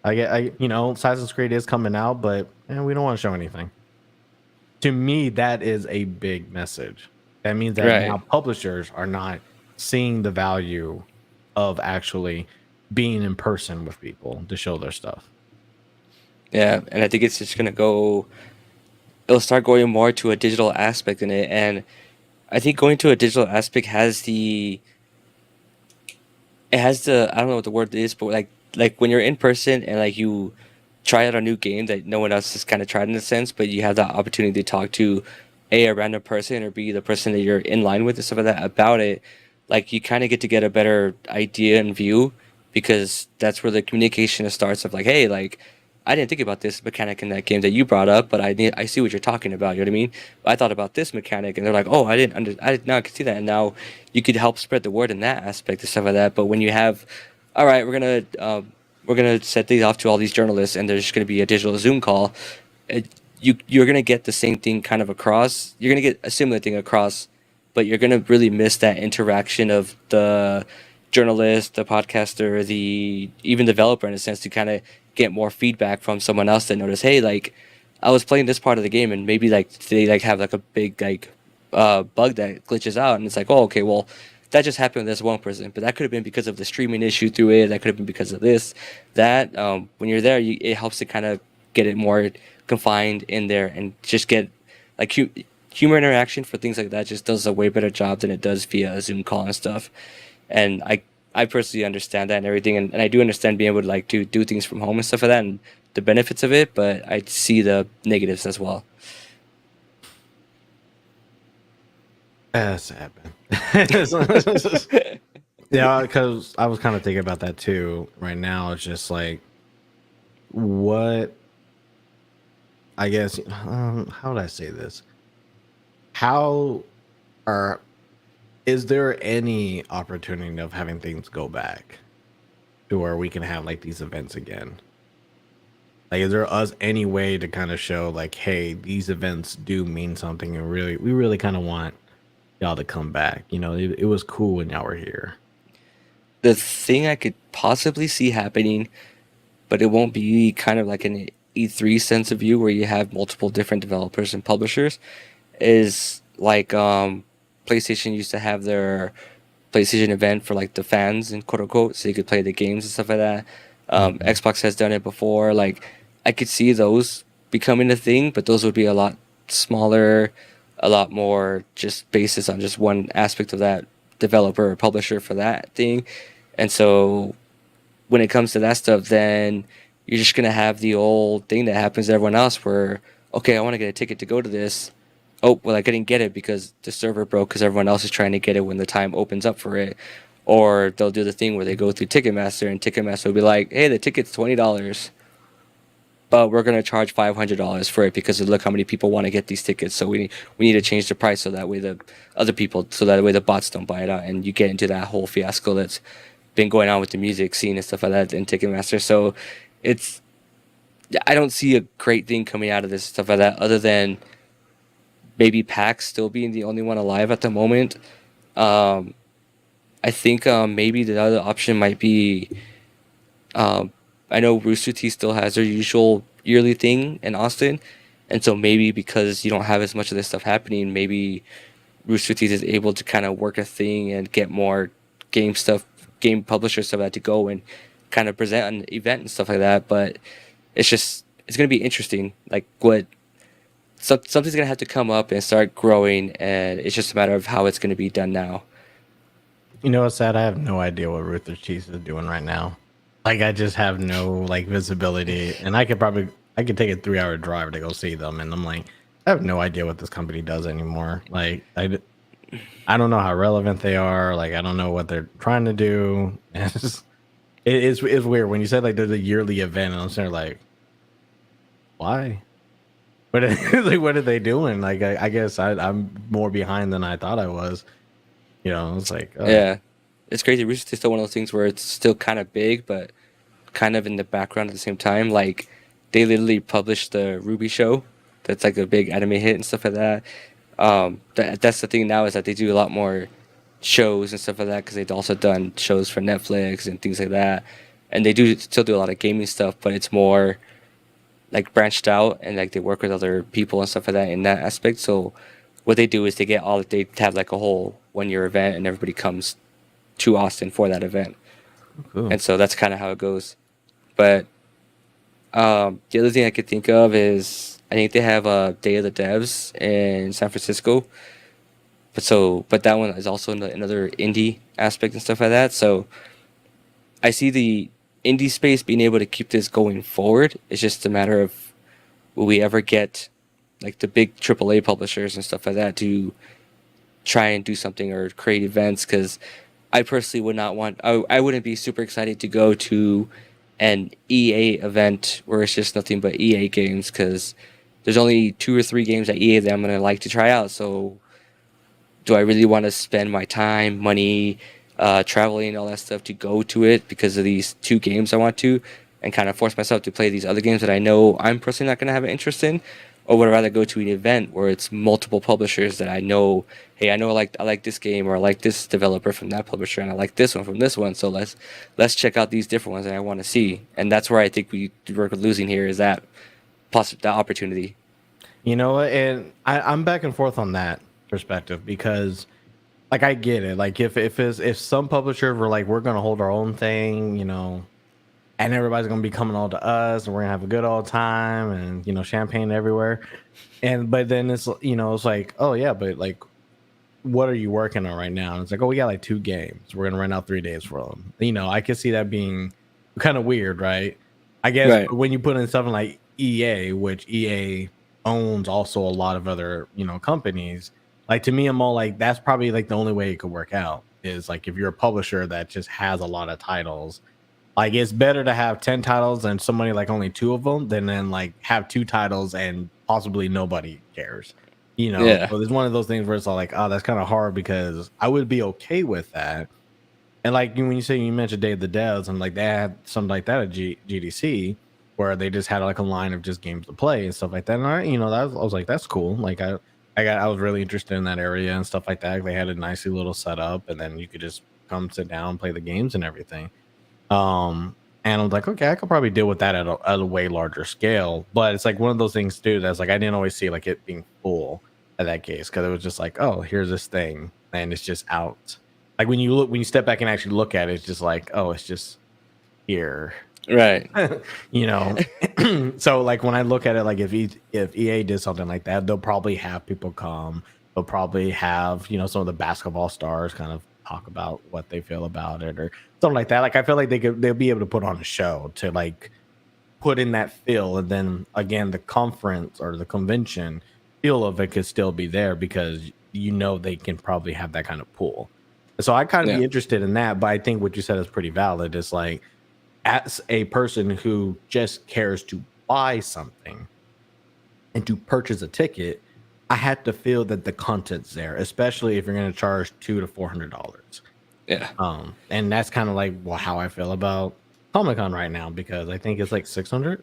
Assassin's Creed is coming out, but we don't want to show anything. To me, that is a big message. That means that now publishers are not seeing the value of actually being in person with people to show their stuff. Yeah, and I think it's just gonna go. It'll start going more to a digital aspect in it, and I think going to a digital aspect has the. It has the I don't know what the word is, but like when you're in person and like you try out a new game that no one else has kind of tried in a sense, but you have that opportunity to talk to a random person or b the person that you're in line with and stuff like that about it. Like you kind of get a better idea and view because that's where the communication starts of like, hey, like I didn't think about this mechanic in that game that you brought up, but I see what you're talking about. You know what I mean? I thought about this mechanic, and they're like, oh, now I can see that, and now you could help spread the word in that aspect and stuff like that. But when you have, all right, we're gonna set these off to all these journalists, and there's gonna be a digital Zoom call. You're gonna get the same thing kind of across. You're gonna get a similar thing across, but you're gonna really miss that interaction of the journalist, the podcaster, the even developer in a sense to kind of get more feedback from someone else that noticed, hey, like I was playing this part of the game and maybe like they like have like a big like bug that glitches out and it's like, oh, okay, well that just happened with this one person, but that could have been because of the streaming issue through it. That could have been because of this, that. When you're there, it helps to kind of get it more confined in there and just get like humor interaction for things like that. Just does a way better job than it does via a Zoom call and stuff. And I personally understand that and everything, and I do understand being able to like to do things from home and stuff like that, and the benefits of it. But I see the negatives as well. That's happened. Yeah, because I was kind of thinking about that too. Right now, it's just like, what? I guess how would I say this? How are is there any opportunity of having things go back to where we can have like these events again? Like, is there any way to kind of show like, hey, these events do mean something, and we really kind of want y'all to come back. It was cool when y'all were here. The thing I could possibly see happening, but it won't be kind of like an E3 sense of view where you have multiple different developers and publishers, is like PlayStation used to have their PlayStation event for like the fans and quote unquote, so you could play the games and stuff like that. Xbox has done it before. Like I could see those becoming a thing, but those would be a lot smaller, a lot more just basis on just one aspect of that developer or publisher for that thing. And so when it comes to that stuff, then you're just gonna have the old thing that happens to everyone else where, okay, I want to get a ticket to go to this. Oh, well, I didn't get it because the server broke because everyone else is trying to get it when the time opens up for it. Or they'll do the thing where they go through Ticketmaster and Ticketmaster will be like, hey, the ticket's $20, but we're going to charge $500 for it because look how many people want to get these tickets. So we need to change the price so that way the other people, so that way the bots don't buy it out. And you get into that whole fiasco that's been going on with the music scene and stuff like that in Ticketmaster. So I don't see a great thing coming out of this stuff like that other than maybe PAX still being the only one alive at the moment. I think maybe the other option might be, I know Rooster Teeth still has their usual yearly thing in Austin, and so maybe because you don't have as much of this stuff happening, maybe Rooster Teeth is able to kind of work a thing and get more game publisher stuff that to go and kind of present an event and stuff like that. But it's going to be interesting. Like something's going to have to come up and start growing, and it's just a matter of how it's going to be done now. You know what's sad? I have no idea what Rooster Teeth is doing right now. Like, I just have no like visibility, and I could take a 3-hour drive to go see them, and I'm like, I have no idea what this company does anymore. Like, I don't know how relevant they are. Like, I don't know what they're trying to do. It's weird when you said like there's a yearly event, and I'm saying like, why? But like, what are they doing? Like, I guess I'm more behind than I thought I was. It's like, oh, Yeah, it's crazy. Rooster Teeth's still one of those things where it's still kind of big, but kind of in the background at the same time. Like they literally published the Ruby show. That's like a big anime hit and stuff like that. That's the thing now is that they do a lot more shows and stuff like that because they've also done shows for Netflix and things like that. And they do still do a lot of gaming stuff, but it's more like branched out and like they work with other people and stuff like that in that aspect. So what they do is they have like a whole 1 year event and everybody comes to Austin for that event. cool. And so that's kind of how it goes. But the other thing I could think of is I think they have a Day of the Devs in San Francisco. But that one is also another indie aspect and stuff like that. So I see the indie space being able to keep this going forward. It's just a matter of will we ever get like the big AAA publishers and stuff like that to try and do something or create events because I personally would not want. I wouldn't be super excited to go to an EA event where it's just nothing but EA games because there's only 2 or 3 games at EA that I'm gonna like to try out. So do I really want to spend my time, money, traveling, all that stuff to go to it because of these 2 games I want to, and kind of force myself to play these other games that I know I'm personally not going to have an interest in, or would I rather go to an event where it's multiple publishers that I know, hey, I know I like this game or I like this developer from that publisher and I like this one from this one, so let's check out these different ones that I want to see, and that's where I think we're losing here is that opportunity. You know what? And I'm back and forth on that perspective because like I get it. Like if some publisher were like we're gonna hold our own thing, and everybody's gonna be coming all to us and we're gonna have a good old time and champagne everywhere. And but then it's like, oh yeah, but like what are you working on right now? And it's like, oh, we got like 2 games. We're gonna rent out 3 days for them. I could see that being kind of weird, right? I guess Right. when you put in something like EA, which EA owns also a lot of other, companies, like to me, I'm all like, that's probably like the only way it could work out is like if you're a publisher that just has a lot of titles. Like it's better to have 10 titles and somebody like only 2 of them than then like have 2 titles and possibly nobody cares. Yeah. So there's one of those things where it's all like, oh, that's kind of hard because I would be okay with that. And like when you mentioned Day of the Devs, and like they had something like that at GDC where they just had like a line of just games to play and stuff like that. And I was like, that's cool. Like I was really interested in that area and stuff like that. They had a nicely little setup, and then you could just come sit down, play the games and everything. And I'm like, okay, I could probably deal with that at a way larger scale. But it's like one of those things too that's like I didn't always see like it being full at that case because it was just like, oh, here's this thing, and it's just out. Like when you step back and actually look at it, it's just like, oh, it's just here. Right. you know. So like when I look at it, like if EA did something like that, they'll probably have people come. They'll probably have some of the basketball stars kind of talk about what they feel about it or something like that. Like I feel like they'll be able to put on a show to like put in that feel, and then again the conference or the convention feel of it could still be there because they can probably have that kind of pull. So I kind of Yeah. be interested in that, but I think what you said is pretty valid. It's like as a person who just cares to buy something and to purchase a ticket, I had to feel that the content's there, especially if you're going to charge $200 to $400. Yeah. And that's kind of like how I feel about Comic Con right now because I think it's like 600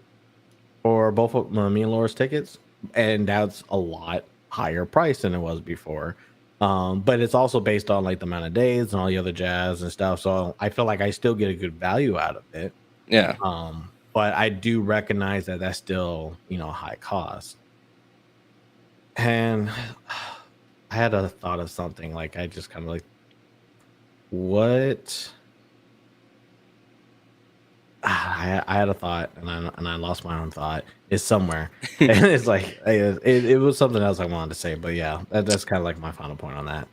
for both of me and Laura's tickets, and that's a lot higher price than it was before. But it's also based on like the amount of days and all the other jazz and stuff. So I feel like I still get a good value out of it. Yeah. But I do recognize that that's still high cost. And I had a thought of something like I just kind of like what I had a thought and I lost my own thought. It's somewhere, and it's like it was something else I wanted to say, but yeah, that's kind of like my final point on that.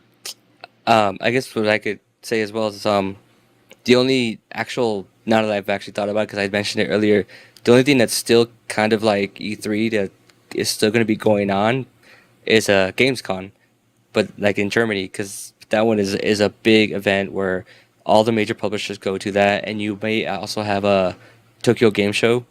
I guess what I could say as well is the only actual now that I've actually thought about because I mentioned it earlier, the only thing that's still kind of like E3 that is still going to be going on is Gamescom. but like in Germany, because that one is a big event where all the major publishers go to that, and you may also have a Tokyo Game Show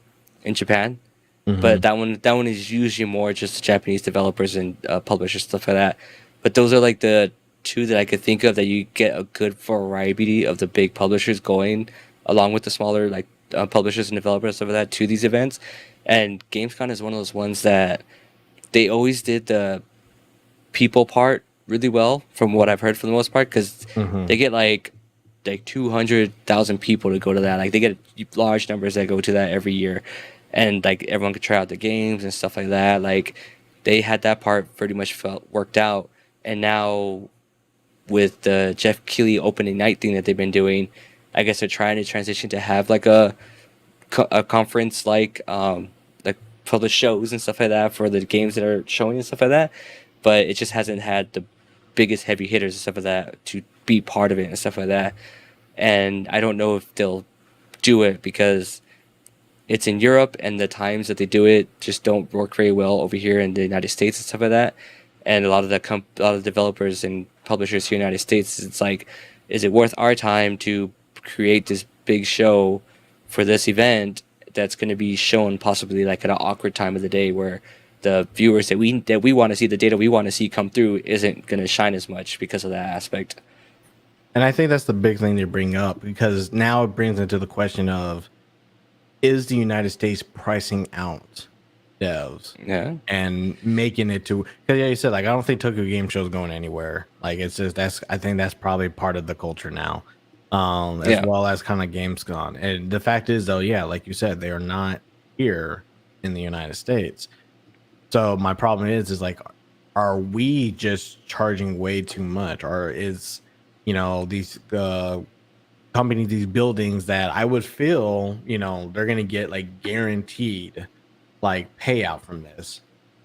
in Japan. But Hmm. that one is usually more just Japanese developers and publishers, stuff like that. But those are like the two that I could think of that you get a good variety of the big publishers going along with the smaller like publishers and developers, stuff like that, to these events. And Gamescom is one of those ones that they always did the people part really well, from what I've heard for the most part, because Hmm. they get like 200,000 people to go to that. Like they get large numbers that go to that every year, and like everyone could try out the games and stuff like that. Like they had that part pretty much felt worked out, and now with the Jeff Keighley opening night thing that they've been doing, I guess they're trying to transition to have like a conference like publish shows and stuff like that for the games that are showing and stuff like that. But it just hasn't had the biggest heavy hitters and stuff like that to be part of it and stuff like that. And I don't know if they'll do it because it's in Europe and the times that they do it just don't work very well over here in the United States and stuff like that. And a lot of a lot of developers and publishers here in the United States, it's like, is it worth our time to create this big show for this event that's going to be shown possibly like at an awkward time of the day where the viewers that we want to see, the data we want to see come through, isn't going to shine as much because of that aspect. And I think that's the big thing to bring up, because now it brings into the question of, is the United States pricing out devs Yeah, and making it to, because yeah, you said, like, I don't think Tokyo Game Show is going anywhere. Like, it's just, that's, I think that's probably part of the culture now, as yeah, well as kind of Gamescom. And the fact is, though, yeah, like you said, they are not here in the United States. So my problem is like, are we just charging way too much, or is, these companies, these buildings that I would feel, they're gonna get like guaranteed like payout from this?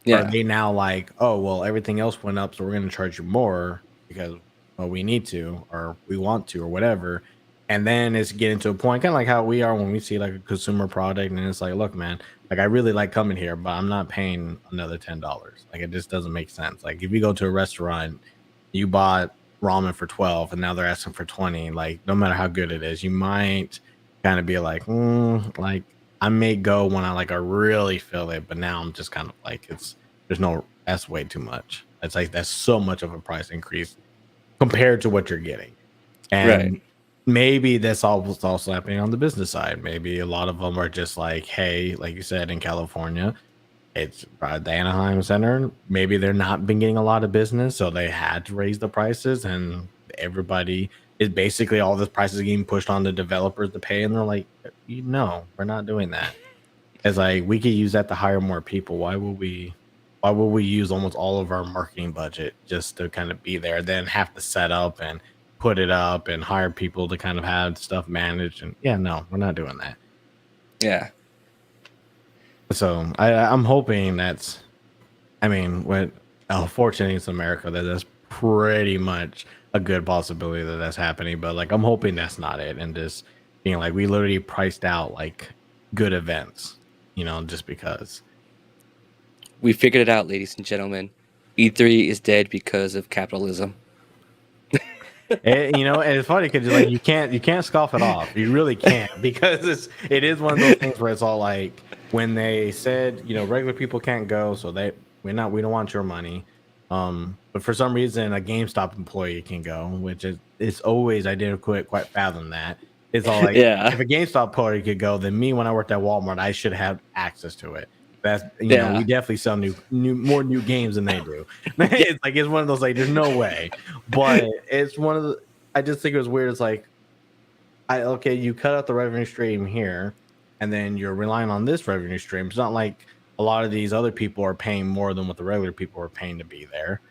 Are yeah, they now like, oh well, everything else went up, so we're gonna charge you more because, well, we need to, or we want to, or whatever? And then it's getting to a point, kind of like how we are when we see like a consumer product, and it's like, look, man, like I really like coming here, but I'm not paying another $10. Like it just doesn't make sense. Like if you go to a restaurant, you bought ramen for 12 and now they're asking for 20, like no matter how good it is, you might kind of be like, like I may go when I really feel it, but now I'm just kind of like, there's no, that's way too much. It's like that's so much of a price increase compared to what you're getting. right. And maybe that's all what's also happening on the business side. Maybe a lot of them are just like, hey, like you said, in California, it's the Anaheim Center. Maybe they're not been getting a lot of business, so they had to raise the prices, and everybody is basically, all this prices getting pushed on the developers to pay, and they're like, no, we're not doing that. It's like we could use that to hire more people. Why would we? Why would we use almost all of our marketing budget just to kind of be there, then have to set up and put it up and hire people to kind of have stuff managed? And yeah, no, we're not doing that. Yeah, So I'm hoping that's, I mean, when fortunately it's America, that's pretty much a good possibility that that's happening. But like, I'm hoping that's not it, and just being like, we literally priced out like good events, just because. we figured it out, ladies and gentlemen. E3 is dead because of capitalism. And it's funny because like you can't scoff it off. You really can't, because it is one of those things where it's all like, when they said, regular people can't go, so we don't want your money. But for some reason a GameStop employee can go, which is, it's always, I didn't quite fathom that. It's all like, Yeah, if a GameStop employee could go, then me, when I worked at Walmart, I should have access to it. That's, we yeah, definitely sell more new games than they do. yeah, It's like, it's one of those, like, there's no way. But it's one of the, I just think it was weird. It's like, okay, you cut out the revenue stream here, and then you're relying on this revenue stream. It's not like a lot of these other people are paying more than what the regular people are paying to be there.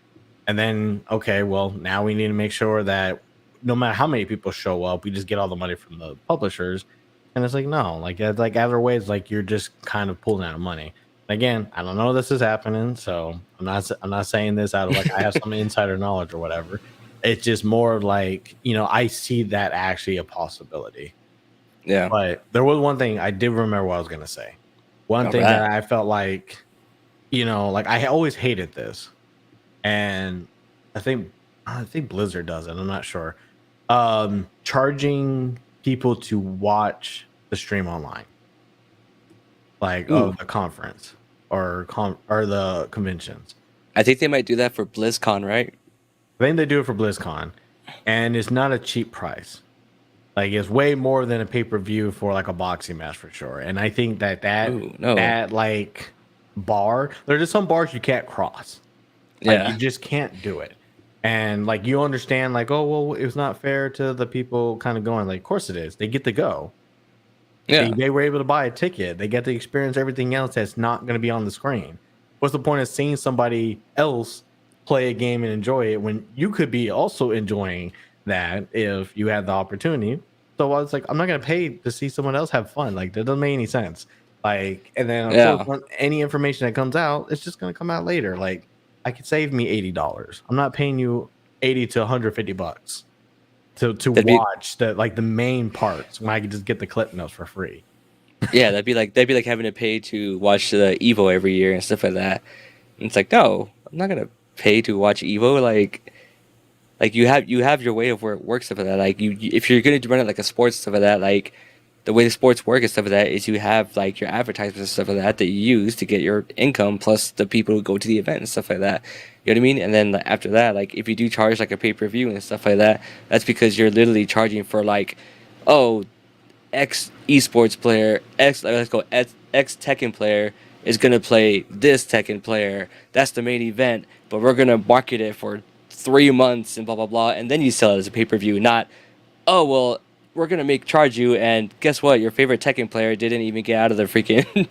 And then, okay, well, now we need to make sure that no matter how many people show up, we just get all the money from the publishers. And it's like, no, like, it's like other ways, like you're just kind of pulling out of money. Again, I don't know this is happening, so I'm not saying this out of like I have some insider knowledge or whatever. It's just more like, I see that actually a possibility. yeah. But there was one thing I did remember what I was gonna say. One All thing right. that I felt like, like I always hated this, and I think Blizzard does it. I'm not sure. Charging people to watch the stream online, like Ooh, of the conference or the conventions. I think they might do that for BlizzCon, right? I think they do it for BlizzCon, and it's not a cheap price. Like it's way more than a pay per view for like a boxing match for sure. And I think Ooh, no. that like bar, there's just some bars you can't cross. Like you Yeah. just can't do it. And like you understand, like, oh well, it was not fair to the people kind of going. Like, of course it is. They get to go. Yeah. They were able to buy a ticket. They get to experience everything else that's not going to be on the screen. What's the point of seeing somebody else play a game and enjoy it when you could be also enjoying that if you had the opportunity? So I was like, I'm not going to pay to see someone else have fun. Like that doesn't make any sense. Like, and then of course, Yeah. when any information that comes out, it's just going to come out later. Like, I could save me $80. I'm not paying you 80 to $150 to That'd be watch the main parts when I could just get the clip notes for free. yeah, that'd be like having to pay to watch the Evo every year and stuff like that. And it's like, no, I'm not gonna pay to watch Evo. Like you have your way of where it works stuff like that. Like if you're gonna run it like a sports stuff like that, like the way the sports work and stuff like that is you have like your advertisements and stuff like that that you use to get your income plus the people who go to the event and stuff like that. You know what I mean? And then like, after that, like if you do charge like a pay per view and stuff like that, that's because you're literally charging for like, oh, X esports player, let's go X Tekken player is gonna play this Tekken player. That's the main event, but we're gonna market it for 3 months and blah blah blah, and then you sell it as a pay per view. Not, oh well, we're gonna make charge you, and guess what? Your favorite Tekken player didn't even get out of the freaking, you know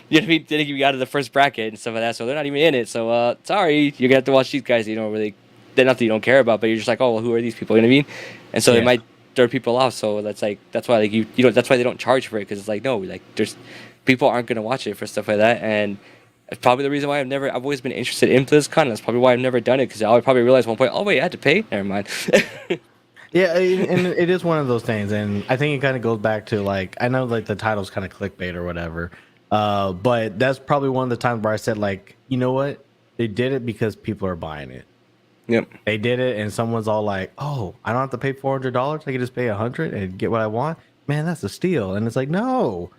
what I mean? Didn't even get out of the first bracket and stuff like that, so they're not even in it. So sorry, you're gonna have to watch these guys. You don't really, they're not that you don't care about, but you're just like, oh well, who are these people? You know what I mean? And so it Yeah. might throw people off. So that's why like you know that's why they don't charge for it because it's like no like there's people aren't gonna watch it for stuff like that and it's probably the reason why I've always been interested in BlizzCon. That's probably why I've never done it because I'll probably realize one point, oh wait, I had to pay. Never mind. Yeah, and it is one of those things, and I think it kind of goes back to like I know like the title's kind of clickbait or whatever, but that's probably one of the times where I said like, you know what, they did it because people are buying it. Yep. They did it, and someone's all like, oh, I don't have to pay $400. I can just pay 100 and get what I want. Man, that's a steal. And it's like, no,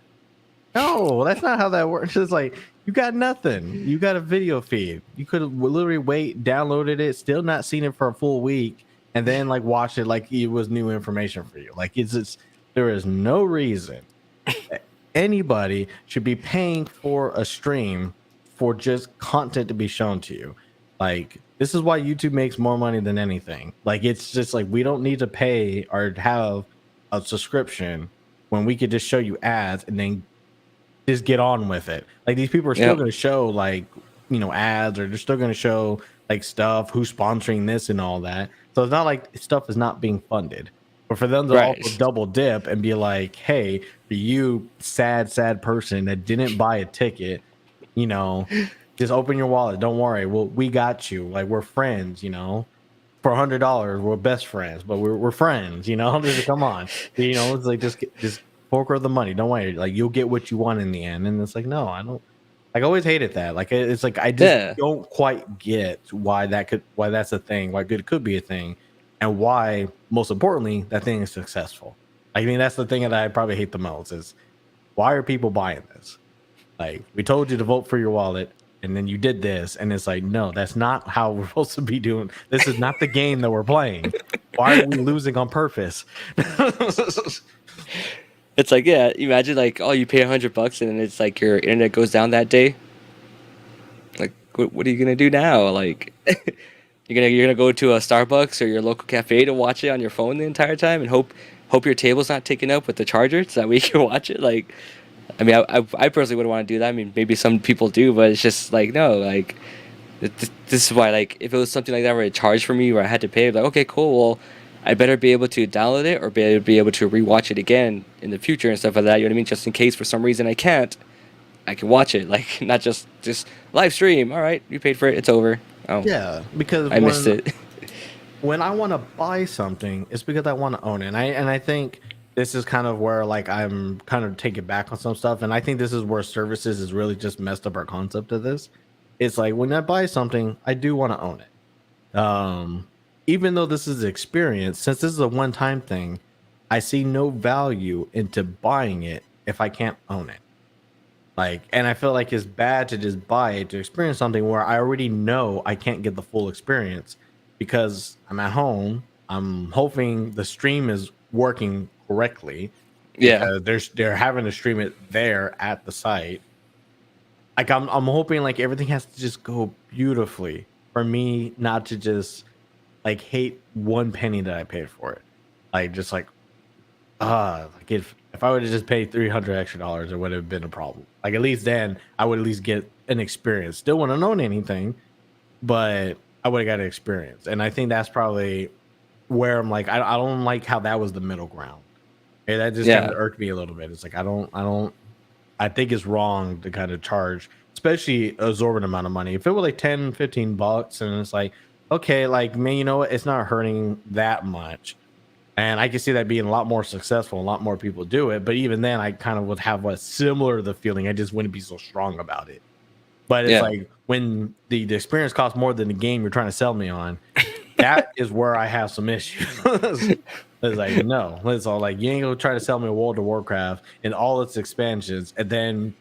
no, that's not how that works. It's like you got nothing. You got a video feed. You could have literally downloaded it, still not seen it for a full week, and then like watch it like it was new information for you. Like it's there is no reason that anybody should be paying for a stream for just content to be shown to you. Like this is why YouTube makes more money than anything. Like it's just like we don't need to pay or have a subscription when we could just show you ads and then just get on with it. Like these people are still Yep. going to show like ads, or they're still going to show like stuff, who's sponsoring this and all that. So it's not like stuff is not being funded. But for them to also Right. double dip and be like, hey, for you sad person that didn't buy a ticket, you know, just open your wallet. Don't worry. Well, we got you. Like we're friends, For $100, we're best friends, but we're friends, Just come on. It's like just fork the money. Don't worry. Like you'll get what you want in the end. And it's like, no, I don't. Like I always hated that. Like it's like I just Yeah. don't quite get why that's a thing, why good could be a thing, and why most importantly that thing is successful. I mean that's the thing that I probably hate the most is why are people buying this? Like we told you to vote for your wallet, and then you did this, and it's like no, that's not how we're supposed to be doing. This is not the game that we're playing. Why are we losing on purpose? It's like yeah, imagine like oh you pay $100 and then it's like your internet goes down that day. Like what are you gonna do now? Like you're gonna go to a Starbucks or your local cafe to watch it on your phone the entire time and hope your table's not taken up with the charger so that way you can watch it. Like I mean I personally wouldn't want to do that. I mean maybe some people do, but it's just like no like this is why like if it was something like that where it charged for me where I had to pay like okay cool well I better be able to download it or be able to rewatch it again in the future and stuff like that. You know what I mean? Just in case for some reason I can't, I can watch it. Like not just live stream. All right, you paid for it. It's over. Oh, Yeah, because I missed it. when I want to buy something, it's because I want to own it. And I think this is kind of where like I'm kind of taking back on some stuff. And I think this is where services has really just messed up our concept of this. It's like when I buy something, I do want to own it. um, even though this is experience, since this is a one-time thing, I see no value into buying it if I can't own it. Like, and I feel like it's bad to just buy it to experience something where I already know I can't get the full experience because I'm at home. I'm hoping the stream is working correctly Yeah, because they're having to stream it there at the site. Like I'm hoping like everything has to just go beautifully for me not to just like hate one penny that I paid for it. Like just like if I would have just paid $300 extra, it would have been a problem. Like at least then I would at least get an experience. Still wouldn't have known anything, but I would have got an experience. And I think that's probably where I'm like, I don't like how that was the middle ground. And that just kind yeah, of irked me a little bit. It's like I think it's wrong to kind of charge, especially a exorbitant amount of money. If it were like 10, $15 and it's like, okay, like man, you know what? It's not hurting that much. And I can see that being a lot more successful, a lot more people do it. But even then, I kind of would have a similar to the feeling. I just wouldn't be so strong about it. But it's yeah. like when the experience costs more than the game you're trying to sell me on, that is where I have some issues. It's like, no, it's all like you ain't gonna try to sell me a World of Warcraft and all its expansions and then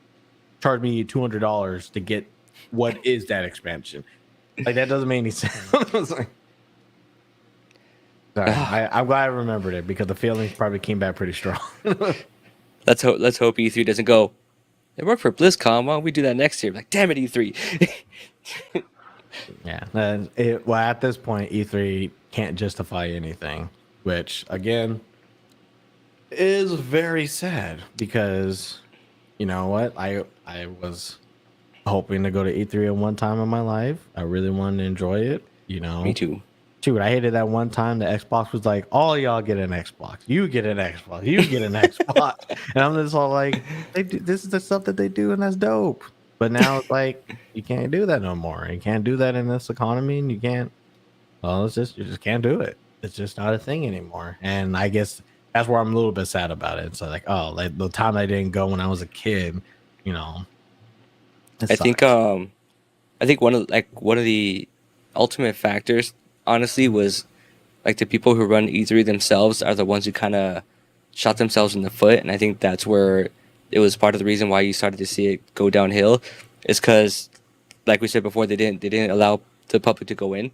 charge me $200 to get what is that expansion. Like that doesn't make any sense. It's like, sorry, I'm glad I remembered it because the feelings probably came back pretty strong. Let's hope E3 doesn't go. It worked for BlizzCon. Why don't we do that next year? Like, damn it, E3. Yeah. Well, at this point, E3 can't justify anything, which again is very sad because you know what? I was hoping to go to E3 at one time in my life. I really wanted to enjoy it. You Me know, too. dude, I hated that one time the Xbox was like, all y'all get an Xbox. You get an Xbox. You get an Xbox. And I'm just all like, this is the stuff that they do, and that's dope. But now it's like you can't do that no more. You can't do that in this economy, and you can't. Well, it's just you just can't do it. It's just not a thing anymore. And I guess that's where I'm a little bit sad about it. So like, oh, like the time I didn't go when I was a kid, you know, it I think sucks. I think one of the ultimate factors, honestly, was like the people who run E3 themselves are the ones who kind of shot themselves in the foot, and I think that's where it was part of the reason why you started to see it go downhill, is because, like we said before, they didn't allow the public to go in,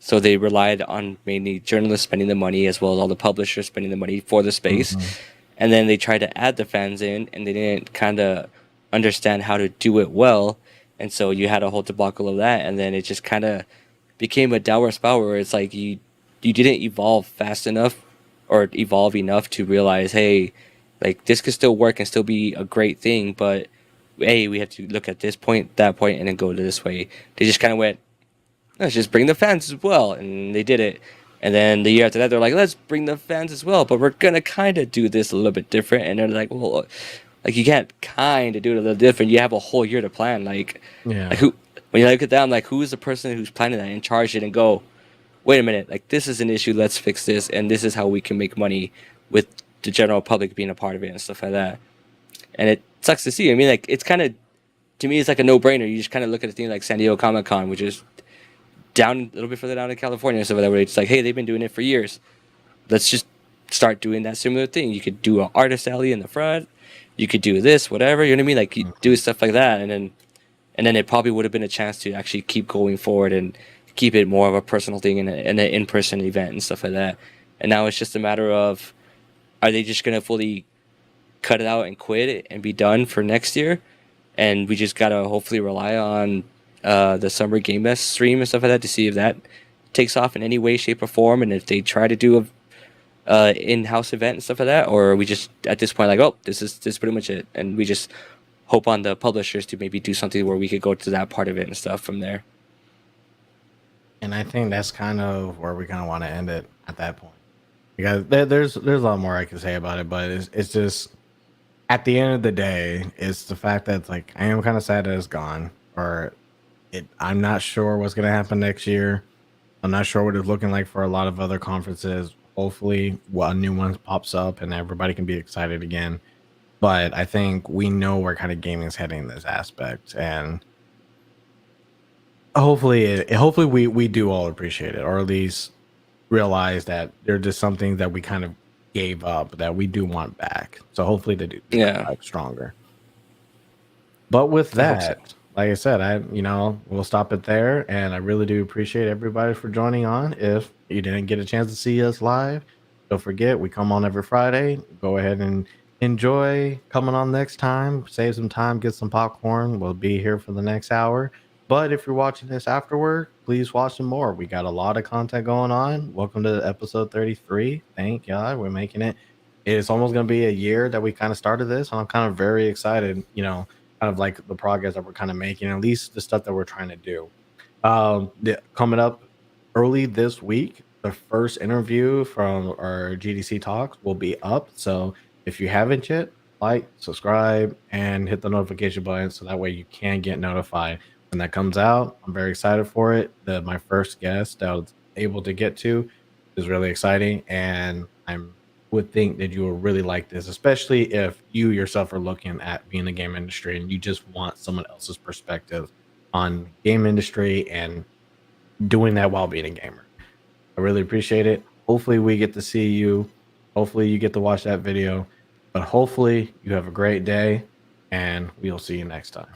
so they relied on mainly journalists spending the money as well as all the publishers spending the money for the space, Hmm. and then they tried to add the fans in, and they didn't kind of understand how to do it well, and so you had a whole debacle of that, and then it just kind of became a dour spiral where it's like you didn't evolve fast enough or evolve enough to realize, hey, like this could still work and still be a great thing, but hey, we have to look at this point, that point, and then go to this way. They just kind of went, let's just bring the fans as well, and they did it. And then the year after that, they're like, let's bring the fans as well, but we're gonna kind of do this a little bit different. And they're like, well, like you can't kind of do it a little different. You have a whole year to plan. Like Yeah. who? When you look at that, I'm like, who is the person who's planning that and charge it and go, wait a minute, like this is an issue, let's fix this, and this is how we can make money with the general public being a part of it and stuff like that. And it sucks to see. I mean, like it's kind of, to me, it's like a no-brainer. You just kind of look at a thing like San Diego Comic Con, which is down a little bit further down in California and stuff like that, where it's like, hey, they've been doing it for years. Let's just start doing that similar thing. You could do an artist alley in the front. You could do this, whatever. You know what I mean? Like you do stuff like that, and then it probably would have been a chance to actually keep going forward and keep it more of a personal thing and an in-person event and stuff like that. And now it's just a matter of, are they just gonna fully cut it out and quit it and be done for next year? And we just gotta hopefully rely on the summer game fest stream and stuff like that to see if that takes off in any way, shape, or form, and if they try to do a in-house event and stuff like that, or we just at this point like, oh, this is pretty much it, and we just hope on the publishers to maybe do something where we could go to that part of it and stuff from there. And I think that's kind of where we kind of want to end it at that point. Because there's a lot more I can say about it, but it's just at the end of the day, it's the fact that it's like I am kind of sad that it's gone, or I'm not sure what's gonna happen next year. I'm not sure what it's looking like for a lot of other conferences. Hopefully, a new one pops up and everybody can be excited again. But I think we know where kind of gaming is heading in this aspect, and hopefully we do all appreciate it, or at least realize that they're just something that we kind of gave up that we do want back. So hopefully they do come Yeah, back stronger. But with I hope so. that, like I said, we'll stop it there. And I really do appreciate everybody for joining on. If you didn't get a chance to see us live, don't forget we come on every Friday. Go ahead and enjoy coming on next time. Save some time, get some popcorn. We'll be here for the next hour. But if you're watching this afterward, please watch some more. We got a lot of content going on. Welcome to episode 33. Thank God we're making it. It's almost going to be a year that we kind of started this. And I'm kind of very excited, kind of like the progress that we're kind of making, at least the stuff that we're trying to do. Coming up early this week, the first interview from our GDC talks will be up. So if you haven't yet, like, subscribe, and hit the notification button so that way you can get notified when that comes out. I'm very excited for it. My first guest that I was able to get to is really exciting, and I'm would think that you will really like this, especially if you yourself are looking at being in the game industry and you just want someone else's perspective on game industry and doing that while being a gamer. I really appreciate it. Hopefully we get to see you. Hopefully you get to watch that video. But hopefully you have a great day and we'll see you next time.